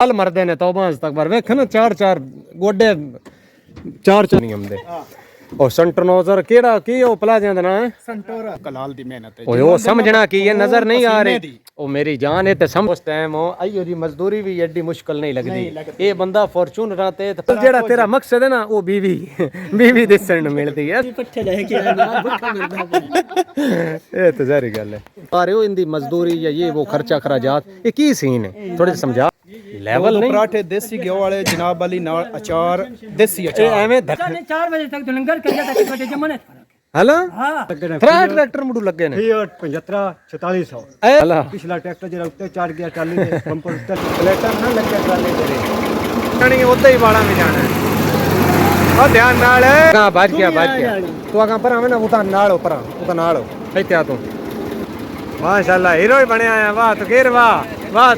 माल मरदे ने तौबा तक बार वेख ना चार चार गोडे चार चार नहीं आंदे और संटरनोजर केड़ा की ओ प्लाजा दा नाम है संटोरा कलाल दी मेहनत है ओए ओ समझना की ये नजर नहीं आ रही ओ मेरी जान है ते समझ उस टाइम हो आईयो जी मजदूरी भी एडी मुश्किल नहीं लगदी ये बंदा फॉर्च्यूनर ते जेड़ा तेरा मकसद है ना वो बीवी बीवी दिसण नु मिलदी है पट्ठे लेके आना भुक्खा मिलदा ये तो सारी गल है अरे ओ इंदी मजदूरी या ये वो खर्चा खराजात ये की सीन है थोड़े समझा लेवल नहीं पराठे देसी घ्यो वाले जनाब वाली नाल अचार देसी अचार एवें 4 बजे तक तो लंगर कर जाता छोटे जमाने हला हां ट्रैक्टर मुडू लगे ने 75 4600 हला पिछला ट्रैक्टर जरा उत्ते चढ़ गया ट्राली दे पंपर उत्ते प्लेटर ना लगे ट्राली तेरे जानी ओदे ही वाला में जाना है ओ ध्यान नाल कहां बाज गया तू आगा पर हमें ना उता नाल है क्या तू माशाल्लाह हीरो ही बनया है वाह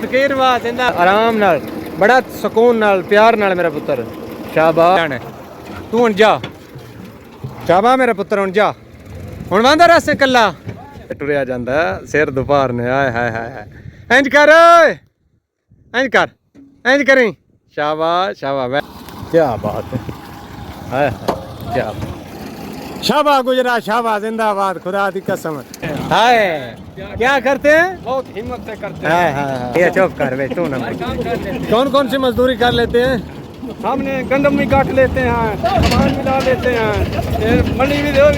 तकीर वाह जिंदा आराम नाल बड़ा सुकून नाल प्यार नाल मेरा पुत्र शाबाश तू हुन जा शाबाश मेरा पुत्र हुन जा हुन वांदा रास्ते कल्ला टुरिया जांदा सिर दोपहर ने हाय हाय हाय इंज कर इंज करी शाबाश क्या बात है हाय हाय क्या शाबाश गुजरात शाबाश जिंदाबाद खुदा दी कसम हाय क्या करते हैं बहुत हिम्मत से करते हाँ ये चुप कर बे तू ना कौन कौन सी मजदूरी कर लेते हैं हैं सामने गंदम भी काट लेते हैं सामान भी डाल लेते हैं मंडी भी दो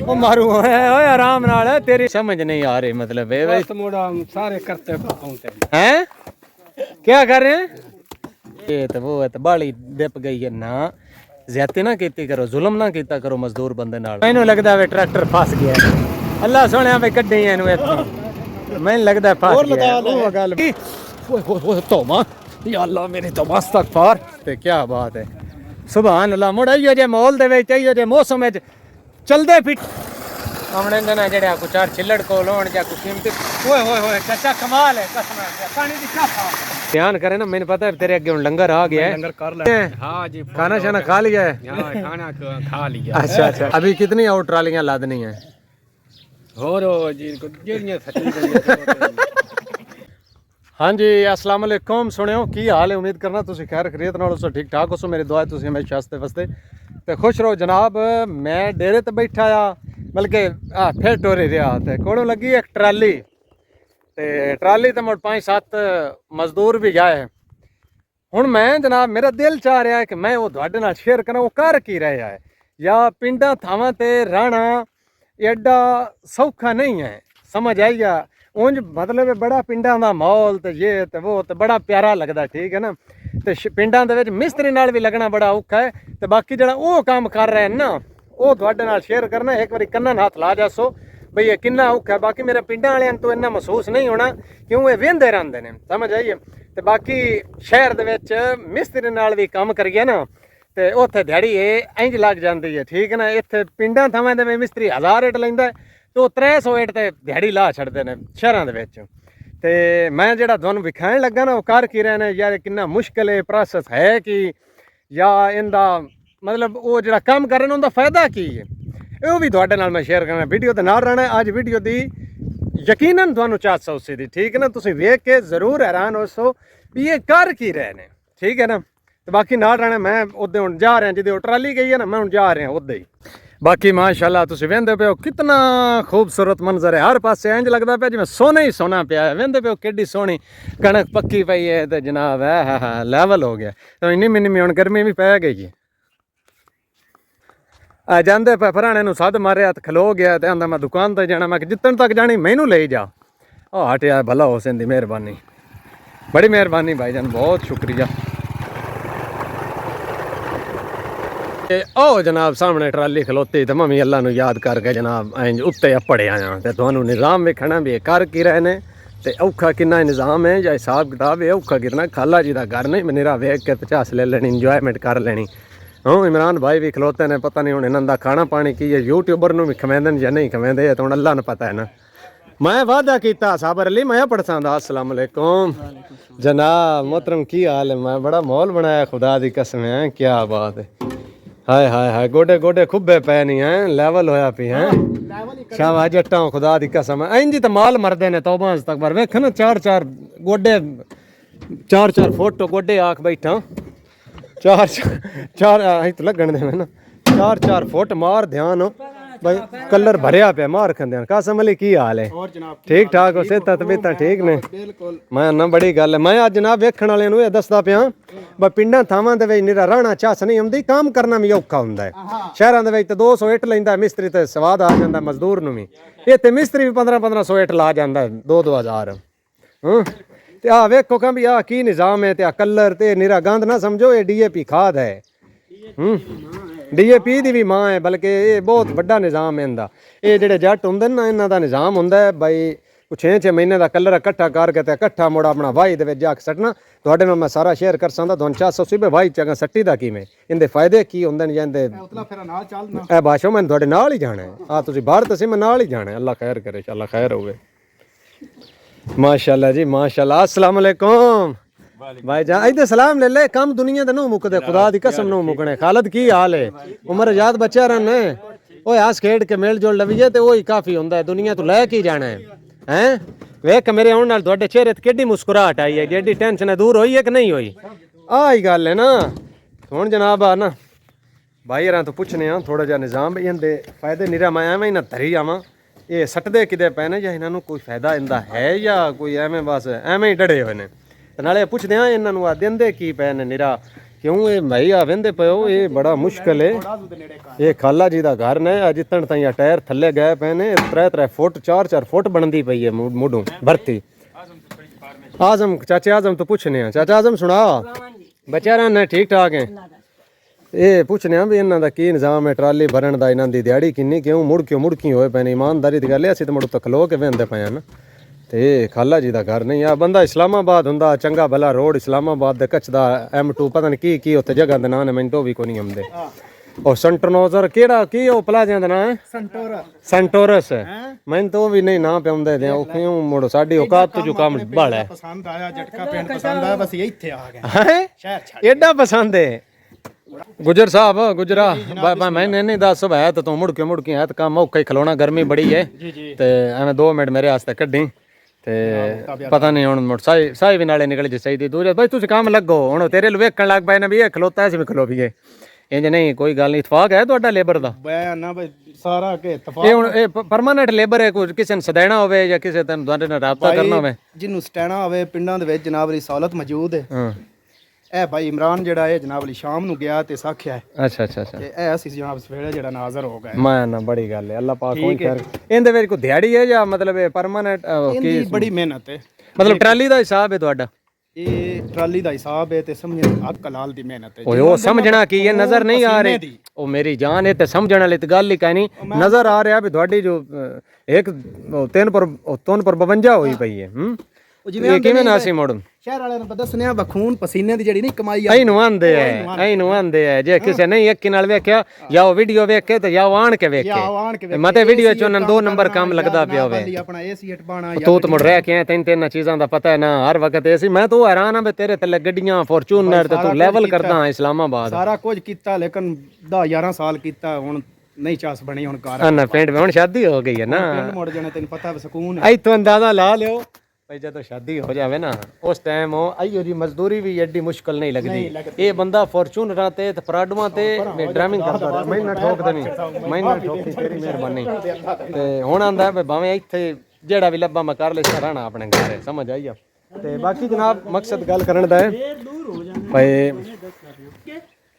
वो मारू है ओए आराम नाल है तेरी समझ नहीं आ रही मतलब है बस मोड़ा सारे करते पहुंचते हैं क्या कर रहे हैं ये तो वो है तो बाली दिप गई है ना ज्यादा ना कीती करो जुल्म ना कीता करो मजदूर बंदे नाल मैनू लगदा वे ट्रैक्टर फस गया अल्लाह सोहणिया वे कड्ढे इनू इत्थों मैनू लगदा फस गया वो गल ओए तौबा या अल्लाह मेरी तौबा इस्तगफार ते क्या बात है सुभान अल्लाह मुड़ आइयो जे माहौल दे विच आइयो जे मौसम विच चलदे फिट हमने ना जेड़ा को चार छिल्लड़ को लोण जा को कीमती ओए चाचा कमाल है कसम है पानी दी क्या ध्यान करे ना मैंने पता है तेरे आगे लंगर आ गया है लंगर कर ले हां जी खाना शाना खा लिया है हां खाना खा लिया अच्छा अभी कितनी और ट्रालियां लादनी है और जी जेड़ियां सच्ची हाँ जी अस्सलाम वालेकुम सुनियो की हाल है उम्मीद करना तुसी खैर खैरियत नाल सो ठीक ठाक हो मेरी दुआ है तुसी हमेशा हस्ते वसते ते खुश रहो जनाब मैं डेरे ते बैठा आ बल्कि फिर टोरे रहा ते कोड़ों लगी एक ट्राली ते मुड़ 5-7 मजदूर भी गए हुण मैं जनाब मेरा दिल चाह रहा है कि मैं वो तुहाडे नाल शेयर करा वो कर की रहा है या पिंडा थावां ते रहना एडा सौखा नहीं है समझ आई गया उंज मतलब बड़ा पिंडा का माहौल तो ये तो वो तो बड़ा प्यारा लगता ठीक है ना तो पिंडा दे विच मिस्त्री नाल भी लगना बड़ा औखा है तो बाकी जरा वो काम कर रहे हैं ना वो तुहाडे नाल शेयर करना एक बार कन्ना हाथ ला जासो बई ये किन्ना औखा है बाकी मेरे पिंडा वालियां तो इन्ना महसूस नहीं होना क्यों ये वेंदे रहंदे ने समझ आइए तो बाकी शहर दे विच मिस्त्री नाल भी काम करिए ना तो उत्थे दिहाड़ी इंज लग जाती है ठीक है ना इत्थे पिंडा थमां दे मिस्त्री 1000 रेट लैंदा तो 300 रेट ते दिहाड़ी ला छड़दे ने शहरां दे विच ते मैं जेड़ा तुहानूं विखाण लगा ना वो कर की रहे ने यार किन्ना मुश्किल है प्रोसेस है कि या इंदा मतलब वो जेड़ा काम कर रहे ने उनका फायदा की है वो भी तुहाडे नाल मैं शेयर करना वीडियो ते नाल रहना अज वीडियो दी यकीनन तुहानूं 480 दी ठीक है ना तुसीं वेख के जरूर हैरान होसो भी ये कर की रहे ने ठीक है ना तो बाकी नाल रहना मैं उदे हुण जा रहा जिदे ट्राली गई है ना मैं हुण जा रहा उदे ही बाकी माशाल्लाह तुसीं वेंदे पे हो कितना खूबसूरत मंजर है हर पासे इंज लगता पे जिवें सोना ही सोना पिया है वेंदे पे हो किड्डी सोहनी कणक पक्की पई है तो जनाब है हाँ लैवल हो गया तो इन्नी मिनी हुण गर्मी भी पै गई है जाते पे भराने नूं सद मारिया तो खलो गया तो आंदा मैं दुकान पर जाना मैं जितन तक जानी मैनू ले जा हटिया भला हो दी मेहरबानी बड़ी मेहरबानी भाईजान बहुत शुक्रिया ओ जनाब सामने ट्राली खलोती तो मम्मी अल्लाह नूं याद करके जनाब इंज उत्ते अपड़े आया तो तुहानूं निज़ाम वेखना भी कर की रहे ने ते औखा किन्ना निज़ाम है या हिसाब किताब है औखा कितना खाला जी का घर नहीं मेरा वेख के 50 ले लेनी इंजॉयमेंट कर लेनी हाँ इमरान भाई भी खलोते ने पता नहीं हुण इन्हां दा खाना पानी की है यूट्यूबर नूं भी खवेंदन या नहीं खवेंदे तो हुण अल्लाह नूं पता है ना मैं वादा किया साबर अली मैं पढ़सांदा अस्सलाम वालेकुम जनाब मोहतरम की हाल है मैं बड़ा माहौल बनाया खुदा दी कसम है क्या बात है हाय हाय हाय गोडे गोडे खुब्बे पै नहीं हैं लेवल होया पी हैं शाबाश जट्टा खुदा दी कसम है इंज तो माल मरदे ने तौबा तक बार वेख ना चार चार गोडे 4-4 ਫੁੱਟ ਗੋਡੇ ਆਖ ਬੈਠਾ 4 ਆਹ ਤਾਂ ਲੱਗਣ ਦੇ ਮੈਨੂੰ 4-4 ਫੁੱਟ ਮਾਰ ਧਿਆਨ भाई कलर भरिया पे मार खंदे कासम अली की हाल है और जनाब ठीक ठाक हो सेहत तबीयत ठीक ने बिल्कुल मैं ना बड़ी गल है मैं आज जनाब वेखण वाले नु दसदा पिया ब पिंडां थावां दे विच निरा रहना चास नहीं आउंदी काम करना भी औखा हुंदा है शहरां दे विच ते 200 इट लैंदा मिस्त्री ते स्वाद आ जांदा मजदूर नु भी इत्थे मिस्त्री भी 1500 इट ला जांदा 2-2000 ते आ वेखो का भी आ की निजाम है ते आ कलर ते निरा गंद ना समझो ये डीएपी खाद है ਡੀਏਪੀ ਦੀ ਵੀ ਮਾਂ ਹੈ ਬਲਕਿ ਇਹ ਬਹੁਤ ਵੱਡਾ ਨਿਜ਼ਾਮ ਹੈ ਇਹਦਾ ਇਹ ਜਿਹੜੇ ਜੱਟ ਹੁੰਦੇ ਨੇ ਨਾ ਇਹਨਾਂ ਦਾ ਨਿਜ਼ਾਮ ਹੁੰਦਾ ਹੈ ਬਾਈ ਕੁਛ 6 ਮਹੀਨੇ ਦਾ ਕਲਰ ਇਕੱਠਾ ਕਰਕੇ ਤੇ ਇਕੱਠਾ ਮੋੜਾ ਆਪਣਾ ਵਾਈ ਦੇ ਵਿੱਚ ਜਾ ਕੇ ਸੱਟਣਾ ਤੁਹਾਡੇ ਨਾਲ ਮੈਂ ਸਾਰਾ ਸ਼ੇਅਰ ਕਰ ਸਕਦਾ ਤੁਹਾਨੂੰ 400 ਸੀ ਵਾਈ ਚੰਗਾ ਸੱਟੀ ਦਾ ਕਿਵੇਂ ਇਹਦੇ ਫਾਇਦੇ ਕੀ ਹੁੰਦੇ ਨੇ ਜਾਂਦੇ ਉਤਲਾ ਫਿਰ ਨਾਲ ਚੱਲਣਾ ਇਹ ਬਾਸ਼ੋ ਮੈਂ ਤੁਹਾਡੇ ਨਾਲ ਹੀ ਜਾਣਾ ਹੈ ਆ ਤੁਸੀਂ ਬਾਹਰ ਤਾਂ ਸੀ ਮੈਂ ਨਾਲ ਹੀ ਜਾਣਾ ਹੈ ਅੱਲਾ ਖੈਰ ਕਰੇ ਅੱਲਾ ਖੈਰ ਹੋਵੇ ਮਾਸ਼ਾਅੱਲਾ ਜੀ ਮਾਸ਼ਾਅੱਲਾ अस्सलाम वालेकुम भाई जान इधर सलाम ले ले कम दुनिया दे नो मुकदे खुदा दी कसम नो मुकने खालिद की हाल है उम्र आजाद बच्चा रहन ओए हस खेड के मेल जोल लवीए ते ओही काफी हुंदा है दुनिया तो ले के जाना है हैं वेख मेरे आउण नाल ਤੁਹਾਡੇ चेहरे ते केडी मुस्कुराहट आई है जेडी टेंशन दूर होई है कि नहीं होई आ ही गल है ना हुन जनाब आ ना भाई यारां तो पुछने आ थोड़ा जिहा निजाम इहदे फायदे निरा मैं एवें ही ना धरी आवां ਇਹ ਸੱਟਦੇ ਕਿਦੇ ਪਏ ਨੇ ਜਾਂ ਇਹਨਾਂ ਨੂੰ ਕੋਈ ਫਾਇਦਾ ਇਹਦਾ ਹੈ ਜਾਂ ਕੋਈ ਐਵੇਂ ਬਸ ਐਵੇਂ ਹੀ ਡੜੇ ਹੋਏ ਨੇ ਤੇ ਨਾਲੇ ਪੁੱਛਦੇ ਆ ਇਹਨਾਂ ਨੂੰ ਆ ਦਿੰਦੇ ਕੀ ਪਏ ਨੇ ਨਿਰਾ ਕਿਉਂ ਇਹ ਭਾਈ ਆ ਵੰਦੇ ਪਿਓ ਇਹ ਬੜਾ ਮੁਸ਼ਕਲ ਹੈ ਇਹ ਖਾਲਾ ਜੀ ਦਾ ਘਰ ਨੇ ਜਿੱਤਣ ਤਾਈਂ ਟਾਇਰ ਥੱਲੇ ਗਏ ਪਏ ਨੇ 3-3 ਫੁੱਟ 4-4 ਫੁੱਟ ਬਣਦੀ ਪਈ ਹੈ ਮੁੱਢੋਂ ਭਰਤੀ ਆਜ਼ਮ ਚਾਚੇ ਆਜ਼ਮ ਤੋਂ ਪੁੱਛਨੇ ਆ ਚਾਚਾ ਆਜ਼ਮ ਸੁਣਾ ਬਚਾਰਾ ਨੇ ਠੀਕ ਠਾਕ ਹੈ ਇਹ ਪੁੱਛਨੇ ਆ ਵੀ ਇਹਨਾਂ ਦਾ ਕੀ ਨਿਜ਼ਾਮ ਹੈ ਟਰਾਲੀ ਭਰਨ ਦਾ ਇਹਨਾਂ ਦੀ ਦਿਹਾੜੀ ਕਿੰਨੀ ਕਿਉਂ ਮੁੜ ਕੀ ਹੋਏ ਪਏ ਨੇ ਇਮਾਨਦਾਰੀ ਦੀ ਗੱਲ ਹੈ ਅਸੀਂ ਤਾਂ ਮੁੜ ਤੋਂ ਖਲੋ ਕੇ ਵੰਦੇ ਪਏ ਹਨ ਤੇ ਖਾਲਾ ਜੀ ਦਾ ਘਰ ਨਹੀਂ ਆ ਬੰਦਾ ਇਸਲਾਮਾਬਾਦ ਹੁੰਦਾ ਚੰਗਾ ਭਲਾ ਰੋਡ ਇਸਲਾਮਾਬਾਦ ਦੇ ਕੱਚ ਦਾ M2 ਪਤਾ ਨਹੀਂ ਕੀ ਉੱਥੇ ਜਗ੍ਹਾ ਦੇ ਨਾਂ ਨੇ ਮੈਨੂੰ ਵੀ ਕੋਈ ਨਹੀਂ ਆਉਂਦੇ ਉਹ ਸੰਟਰਨੋਜ਼ਰ ਕਿਹੜਾ ਕੀ ਉਹ ਪਲਾਜ਼ਿਆਂ ਦਾ ਨਾਂ ਹੈ ਸੈਂਟੋਰਸ ਮੈਨੂੰ ਤਾਂ ਵੀ ਨਹੀਂ ਨਾਂ ਪਿਆਉਂਦੇ ਦੇ ਉਹ ਕਿਉਂ ਮੁੜ ਸਾਡੀ ਔਕਾਤ ਤੋਂ ਜੋ ਕੰਮ ਬਾਲਾ ਹੈ ਪਸੰਦ ਆਇਆ ਝਟਕਾ ਪਿੰਡ ਪਸੰਦ ਆਇਆ ਬਸ ਇੱਥੇ ਆ ਗਏ ਹੈ ਸ਼ਹਿਰ ਛੱਡ ਐਡਾ ਪਸੰਦ ਹੈ गुजर साहब गुजरा मैंने नहीं दस है तो तू मुड़ के है तो काम औखा ही खलोना गर्मी बड़ी है ते एवें 2 मिनट मेरे वास्ते कड्डी ते पता नहीं हुण मुड़ साई भी नाले निकल जी चाहिए दूर भाई तुसीं काम लगो हुण तेरे लो वेखण लग पए ने भी खलोता ऐसे भी खलो भी इंज नहीं कोई गल नहीं इतफाक है तुहाडा लेबर दा बयान ना भाई सारा के इतफाक ये हुण परमानेंट लेबर है कोई किसी ने सदैना होवे या किसी तैनूं तुहाडे नाल राबता करना होवे जिन्नू सटैना होवे पिंडां दे विच जनाब दी सहूलत मौजूद है ਇਹ ਭਾਈ ਇਮਰਾਨ ਜਿਹੜਾ ਇਹ ਜਨਾਬ ਅਲੀ ਸ਼ਾਮ ਨੂੰ ਗਿਆ ਤੇ ਸਾਖਿਆ ਹੈ ਅੱਛਾ ਤੇ ਇਹ ਅਸੀਂ ਜਨਾਬ ਸਵੇਰੇ ਜਿਹੜਾ ਨਾਜ਼ਰ ਹੋ ਗਏ ਮੈਂ ਨਾ ਬੜੀ ਗੱਲ ਹੈ ਅੱਲਾਹ ਪਾਕ ਕੋਈ ਕਰ ਇਹਦੇ ਵਿੱਚ ਕੋਈ ਦਿਹਾੜੀ ਹੈ ਜਾਂ ਮਤਲਬ ਇਹ ਪਰਮਾਨੈਂਟ ਇਹਦੀ ਬੜੀ ਮਿਹਨਤ ਹੈ ਮਤਲਬ ਟਰਾਲੀ ਦਾ ਹਿਸਾਬ ਹੈ ਤੁਹਾਡਾ ਇਹ ਟਰਾਲੀ ਦਾ ਹਿਸਾਬ ਹੈ ਤੇ ਸਮਝੇ ਹੱਕ ਹਲਾਲ ਦੀ ਮਿਹਨਤ ਹੈ ਓਏ ਉਹ ਸਮਝਣਾ ਕੀ ਹੈ ਨਜ਼ਰ ਨਹੀਂ ਆ ਰਹੀ ਉਹ ਮੇਰੀ ਜਾਨ ਹੈ ਤੇ ਸਮਝਣ ਵਾਲੀ ਤੇ ਗੱਲ ਹੀ ਕਹਿਣੀ ਨਜ਼ਰ ਆ ਰਿਹਾ ਵੀ ਤੁਹਾਡੀ ਜੋ ਇੱਕ 3 ਪਰ 52 ਹੋਈ ਪਈ ਹੈ ਉਹ ਜਿਵੇਂ ਕਿਵੇਂ ਨਾ ਸੀ ਮੋੜਨ ਸ਼ਹਿਰ ਵਾਲਿਆਂ ਨੂੰ ਦੱਸਣੇ ਆ ਬਖੂਨ ਪਸੀਨੇ ਦੀ ਜਿਹੜੀ ਨਹੀਂ ਕਮਾਈ ਐ ਨੂੰ ਆਂਦੇ ਐ ਜੇ ਕਿਸੇ ਨਹੀਂ ਇੱਕ ਨਾਲ ਵੇਖਿਆ ਜਾਂ ਉਹ ਵੀਡੀਓ ਵੇਖ ਕੇ ਤੇ ਜਾਂ ਆਣ ਕੇ ਵੇਖੇ ਮਤੇ ਵੀਡੀਓ ਚ ਉਹਨਾਂ 2 ਨੰਬਰ ਕੰਮ ਲੱਗਦਾ ਪਿਆ ਹੋਵੇ ਆਪਣਾ ਏਸੀ ਹਟ ਪਾਣਾ ਤੂੰ ਤਾਂ ਮੁੜ ਰਹਿ ਕੇ ਆਇਆ ਤਿੰਨ ਚੀਜ਼ਾਂ ਦਾ ਪਤਾ ਹੈ ਨਾ ਹਰ ਵਕਤ ਏਸੀ ਮੈਂ ਤਾਂ ਹੈਰਾਨ ਆ ਵੀ ਤੇਰੇ ਥੱਲੇ ਗੱਡੀਆਂ ਫੋਰਚੂਨਰ ਤੇ ਤੂੰ ਲੈਵਲ ਕਰਦਾ ਇਸਲਾਮਾਬਾਦ ਸਾਰਾ ਕੁਝ ਕੀਤਾ ਲੇਕਿਨ 10-11 ਸਾਲ ਕੀਤਾ ਹੁਣ ਨਹੀਂ ਚਾਸ ਬਣੀ ਹੁਣ ਕਾਰ ਨਾ ਪਿੰਡ ਵਿੱਚ ਹੁਣ ਸ਼ਾਦੀ ਹੋ ਗਈ ਹੈ ਨਾ ਪਿੰਡ ਮੁੜ ਜਾਣਾ ਤੈਨੂੰ ਪਤਾ ਸਕੂਨ ਹੈ ਇੱਥੋਂ ਅੰਦਾਜ਼ਾ ਲਾ ਲਿਓ भाई जब शादी हो जावे ना उस टाइम आइयो जी मजदूरी भी एडी मुश्किल नहीं लगती ये बंदा फॉर्चूनर ते पराडुआ ते ड्राइविंग करता मैं ना ठोक देनी मैं ना ठोकी तेरी मेहरबानी ते हुण आंदा है भावें इत्थे जेड़ा भी लब्बा मैं कर ले रहना अपने घर है समझ आई ते बाकी जनाब मकसद गल करन दा है भाई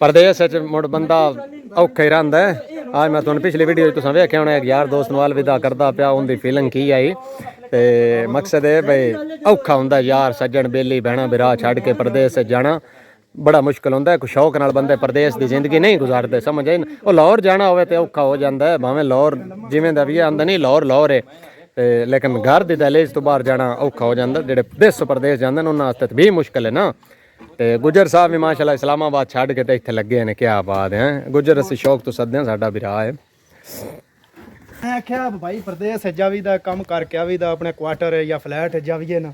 परदेस मुड़ बंदा औखा ही रहिंदा है आज मैं तुहानूं पिछली वीडियो तुसां वेखिया होना एक यार दोस्त नाल विदा करदा पिया उनदी फीलिंग की आई ते मकसद है भाई औखा हुंदा यार सज्जन बेली बहना बिरा छड़ के परदेस जाना बड़ा मुश्किल हुंदा है कोई शौक नाल बंदे परदेस दी जिंदगी नहीं गुजारदे समझ आई ओ लाहौर जाना होवे ते औखा हो जांदा है भावें लाहौर जिवें दा भी आंदा नहीं लाहौर है ते लेकिन घर दी दहलीज तो बाहर जाना औखा हो जांदा जेड़े देश परदेस जांदे ने उन्हां वास्ते भी मुश्किल है ना ते गुजर साहब भी माशाल्लाह इस्लामाबाद छड़ के ते इत्थे लगे ने क्या बात है गुजर असी शौक तो सददे साडा बिरा है मैं आख्या भाई परदेस जावीदा काम करके आवीदा अपने क्वार्टर या फ्लैट जावीए ना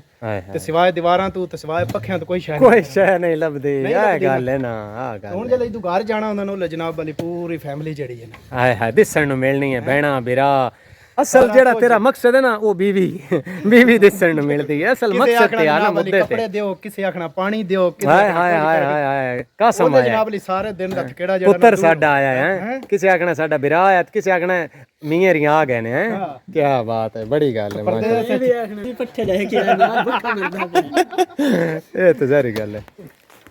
ते सिवाय दीवारां तू ते सिवाय पक्खियां तो कोई शय नहीं लभदी आ गल है ना आ गल हुण जे तू घर जाना उन्हां नूं जनाब वाली पूरी फैमिली जड़ी है ना हाय हाय दिसण नूं मिलनी है बहना बिरा ਅਸਲ ਜਿਹੜਾ ਤੇਰਾ ਮਕਸਦ ਹੈ ਨਾ ਉਹ ਬੀਵੀ ਦਿਸਣ ਨੂੰ ਮਿਲਦੀ ਹੈ। ਅਸਲ ਮਕਸਦ ਤੇ ਆ ਨਾ ਮੁੱਦੇ ਤੇ ਕੱਪੜੇ ਦਿਓ, ਕਿਸੇ ਆਖਣਾ ਪਾਣੀ ਦਿਓ, ਕਿਸੇ ਹਾਏ ਹਾਏ ਹਾਏ ਹਾਏ ਹਾਏ ਕਸਮ ਆਇਆ ਜਨਾਬ ਲਈ ਸਾਰੇ ਦਿਨ ਦਾ ਕਿਹੜਾ ਜਿਹੜਾ ਪੁੱਤਰ ਸਾਡਾ ਆਇਆ ਹੈ, ਕਿਸੇ ਆਖਣਾ ਸਾਡਾ ਬਿਰਾ ਆਇਆ, ਕਿਸੇ ਆਖਣਾ ਮੀਆਂ ਰੀਆਂ ਆ ਗਏ ਨੇ ਹੈ। ਕੀ ਬਾਤ ਹੈ, ਬੜੀ ਗੱਲ ਹੈ ਮਾਸ਼ਾਅੱਲਾ। ਇਹ ਵੀ ਆਖਣਾ ਪੱਠੇ ਲੈ ਕੇ ਆਇਆ ਨਾ ਭੁੱਖਾ ਮਿਲਦਾ ਪਿਆ। ਇਹ ਤਾਂ ਜ਼ਹਿਰੀ ਗੱਲ ਹੈ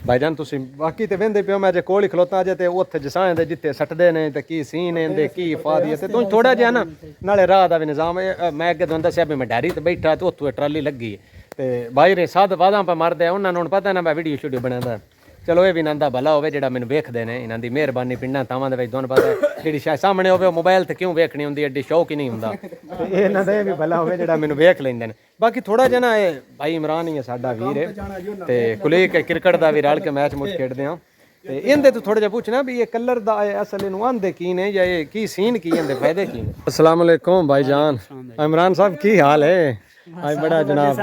ਭਾਈਜਾਨ। ਤੁਸੀਂ ਬਾਕੀ ਤੇ ਵਹਿੰਦੇ ਪਿਓ, ਮੈਂ ਜੇ ਕੋਲ ਹੀ ਖਲੋਤਾ ਜੇ ਤੇ ਉੱਥੇ ਜਸਾਂ ਦੇ ਜਿੱਥੇ ਸੱਟਦੇ ਨੇ ਤੇ ਕੀ ਸੀਨ ਦੇ ਕੀ ਫਾਦੀਅਤ ਤੇ ਤੂੰ ਥੋੜਾ ਜਿਹਾ ਨਾ ਨਾਲੇ ਰਾਹ ਦਾ ਵੀ ਨਿਜ਼ਾਮ ਮੈਂ ਅੱਗੇ ਤੁਹਾਨੂੰ ਦੱਸਿਆ ਵੀ ਮੈਂ ਡੈਰੀ ਤੇ ਬੈਠਾ ਤੇ ਉੱਥੋਂ ਟਰਾਲੀ ਲੱਗੀ ਤੇ ਬਾਈ ਰੇ ਸਾਧ ਵਾਦਾਂ ਪਾ ਮਰਦੇ ਉਹਨਾਂ ਨੂੰ ਪਤਾ ਨਾ ਮੈਂ ਵੀਡੀਓ ਸ਼ੂਡੀਓ ਬਣਾਉਂਦਾ। ਚਲੋ ਇਹ ਵੀ ਨੰਦਾ ਭਲਾ ਹੋਵੇ ਜਿਹੜਾ ਮੈਨੂੰ ਵੇਖਦੇ ਨੇ, ਇਹਨਾਂ ਦੀ ਮਿਹਰਬਾਨੀ। ਪਿੰਡਾਂ ਤਾਵਾਂ ਦੇ ਵਿੱਚ ਤੁਹਾਨੂੰ ਪਤਾ ਜਿਹੜੀ ਸ਼ਾਇਦ ਸਾਹਮਣੇ ਹੋਵੇ ਉਹ ਮੋਬਾਈਲ ਤੇ ਕਿਉਂ ਵੇਖਣੀ ਹੁੰਦੀ, ਐਡੀ ਸ਼ੌਕ ਹੀ ਨਹੀਂ ਹੁੰਦਾ। ਤੇ ਇਹਨਾਂ ਦਾ ਇਹ ਵੀ ਭਲਾ ਹੋਵੇ ਜਿਹੜਾ ਮੈਨੂੰ ਵੇਖ ਲੈਂਦੇ ਨੇ। ਬਾਕੀ ਥੋੜਾ ਜਿਹਾ ਨਾ ਇਹ ਭਾਈ ਇਮਰਾਨ ਹੀ ਹੈ ਸਾਡਾ ਵੀਰ ਹੈ ਤੇ ਕੁਲੀਕ ਕ੍ਰਿਕਟ ਦਾ ਵੀ ਰਲ ਕੇ ਮੈਚ ਮੁੱਚ ਖੇਡਦੇ ਆ ਤੇ ਇਹਦੇ ਤੋਂ ਥੋੜਾ ਜਿਹਾ ਪੁੱਛਣਾ ਵੀ ਇਹ ਕਲਰ ਦਾ ਅਸਲ ਇਹਨੂੰ ਆਂਦੇ ਕੀ ਨੇ ਜਾਂ ਇਹ ਕੀ ਸੀਨ ਕੀ ਇਹਦੇ ਫਾਇਦੇ ਕੀ ਨੇ। अस्सलाम वालेकुम भाईजान। इमरान साहब की हाल है? आज बड़ा जनाब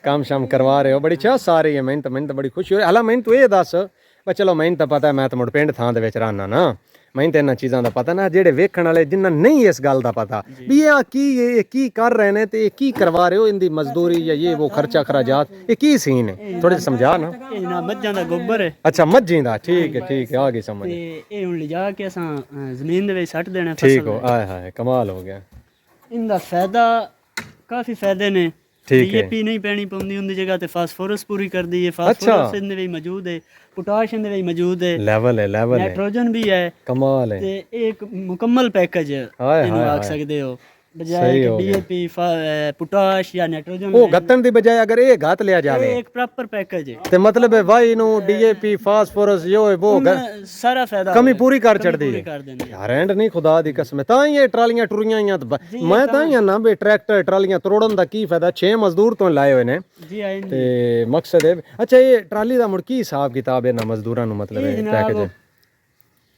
काम शाम करवा रहे हो, बड़ी चाह आ रही है। मैंने तो बड़ी खुशी हो रही। हालां मैंने तो ये दस चलो मैंने तो पता है, मैं तो मुड़ पिंड थां दे विच रहना ना, मैं तो इन्हां चीज़ां दा पता ना। जेड़े वेखण वाले जिन्हां नहीं इस गल दा पता भी ये की कर रहे ने ते ये की करवा रहे हो, इनदी मजदूरी या ये वो खर्चा खराजात ये की सीन है, थोड़े समझा ना। ਇਹ ਨਾ ਮੱਝਾਂ ਦਾ ਗੋਬਰ ਹੈ अच्छा मज्जी दा, ठीक है आ गई समझ। ਤੇ ਇਹ ਹੁਣ ਲਿਜਾ ਕੇ ਅਸਾਂ ਜ਼ਮੀਨ ਦੇ ਵਿੱਚ ਸੱਟ ਦੇਣਾ ठीक ਫਸਲ हो, आय हाय कमाल हो गया। ਇਹਦਾ ਫਾਇਦਾ ਕਾਫੀ ਫਾਇਦੇ ਨੇ। ठीक है, ਡੀਏਪੀ ਨਹੀਂ ਪੈਣੀ ਪਾਉਂਦੀ ਉਹਦੀ ਜਗ੍ਹਾ ਤੇ ਫਾਸਫੋਰਸ ਪੂਰੀ ਕਰਦੀ ਹੈ। ਫਾਸਫੋਰਸ ਇਹਦੇ ਵਿੱਚ ਮੌਜੂਦ ਹੈ, ਪੋਟਾਸ਼ ਇਹਦੇ ਵਿੱਚ ਮੌਜੂਦ ਹੈ, लेवल है ਨਾਈਟ੍ਰੋਜਨ ਵੀ ਹੈ कमाल है। ਤੇ ਇਹ ਇੱਕ ਮੁਕੰਮਲ ਪੈਕੇਜ ਇਹਨੂੰ ਆਖ ਸਕਦੇ ਹੋ, ਬਜਾਏ ਕਿ ਡੀਏਪੀ ਪੋਟਾਸ਼ ਜਾਂ ਨਾਈਟ੍ਰੋਜਨ। ਉਹ ਗੱਤਣ ਦੀ ਬਜਾਏ ਅਗਰ ਇਹ ਘਾਤ ਲਿਆ ਜਾਵੇ ਇਹ ਇੱਕ ਪ੍ਰੋਪਰ ਪੈਕੇਜ ਹੈ ਤੇ ਮਤਲਬ ਹੈ ਵਾਈ ਨੂੰ ਡੀਏਪੀ ਫਾਸਫੋਰਸ ਜੋ ਹੈ ਉਹ ਸਾਰਾ ਫਾਇਦਾ ਕਮੀ ਪੂਰੀ ਕਰ ਚੜਦੀ ਹੈ ਕਰ ਦਿੰਦੀ ਯਾਰ। ਐਂਡ ਨਹੀਂ ਖੁਦਾ ਦੀ ਕਸਮ ਤਾਂ ਹੀ ਇਹ ਟਰਾਲੀਆਂ ਟੁਰੀਆਂ ਆਈਆਂ ਮੈਂ ਤਾਂ ਹੀ ਨਾ ਵੀ ਟਰੈਕਟਰ ਟਰਾਲੀਆਂ ਤੋੜਨ ਦਾ ਕੀ ਫਾਇਦਾ। 6 ਮਜ਼ਦੂਰ ਤੋਂ ਲਾਏ ਹੋਏ ਨੇ ਜੀ ਆਏ ਤੇ ਮਕਸਦ ਹੈ। ਅੱਛਾ ਇਹ ਟਰਾਲੀ ਦਾ ਮੁੜ ਕੀ ਹਿਸਾਬ ਕਿਤਾਬ ਹੈ ਨਾ ਮਜ਼ਦੂਰਾਂ ਨੂੰ ਮਤਲਬ ਹੈ ਪੈਕੇਜ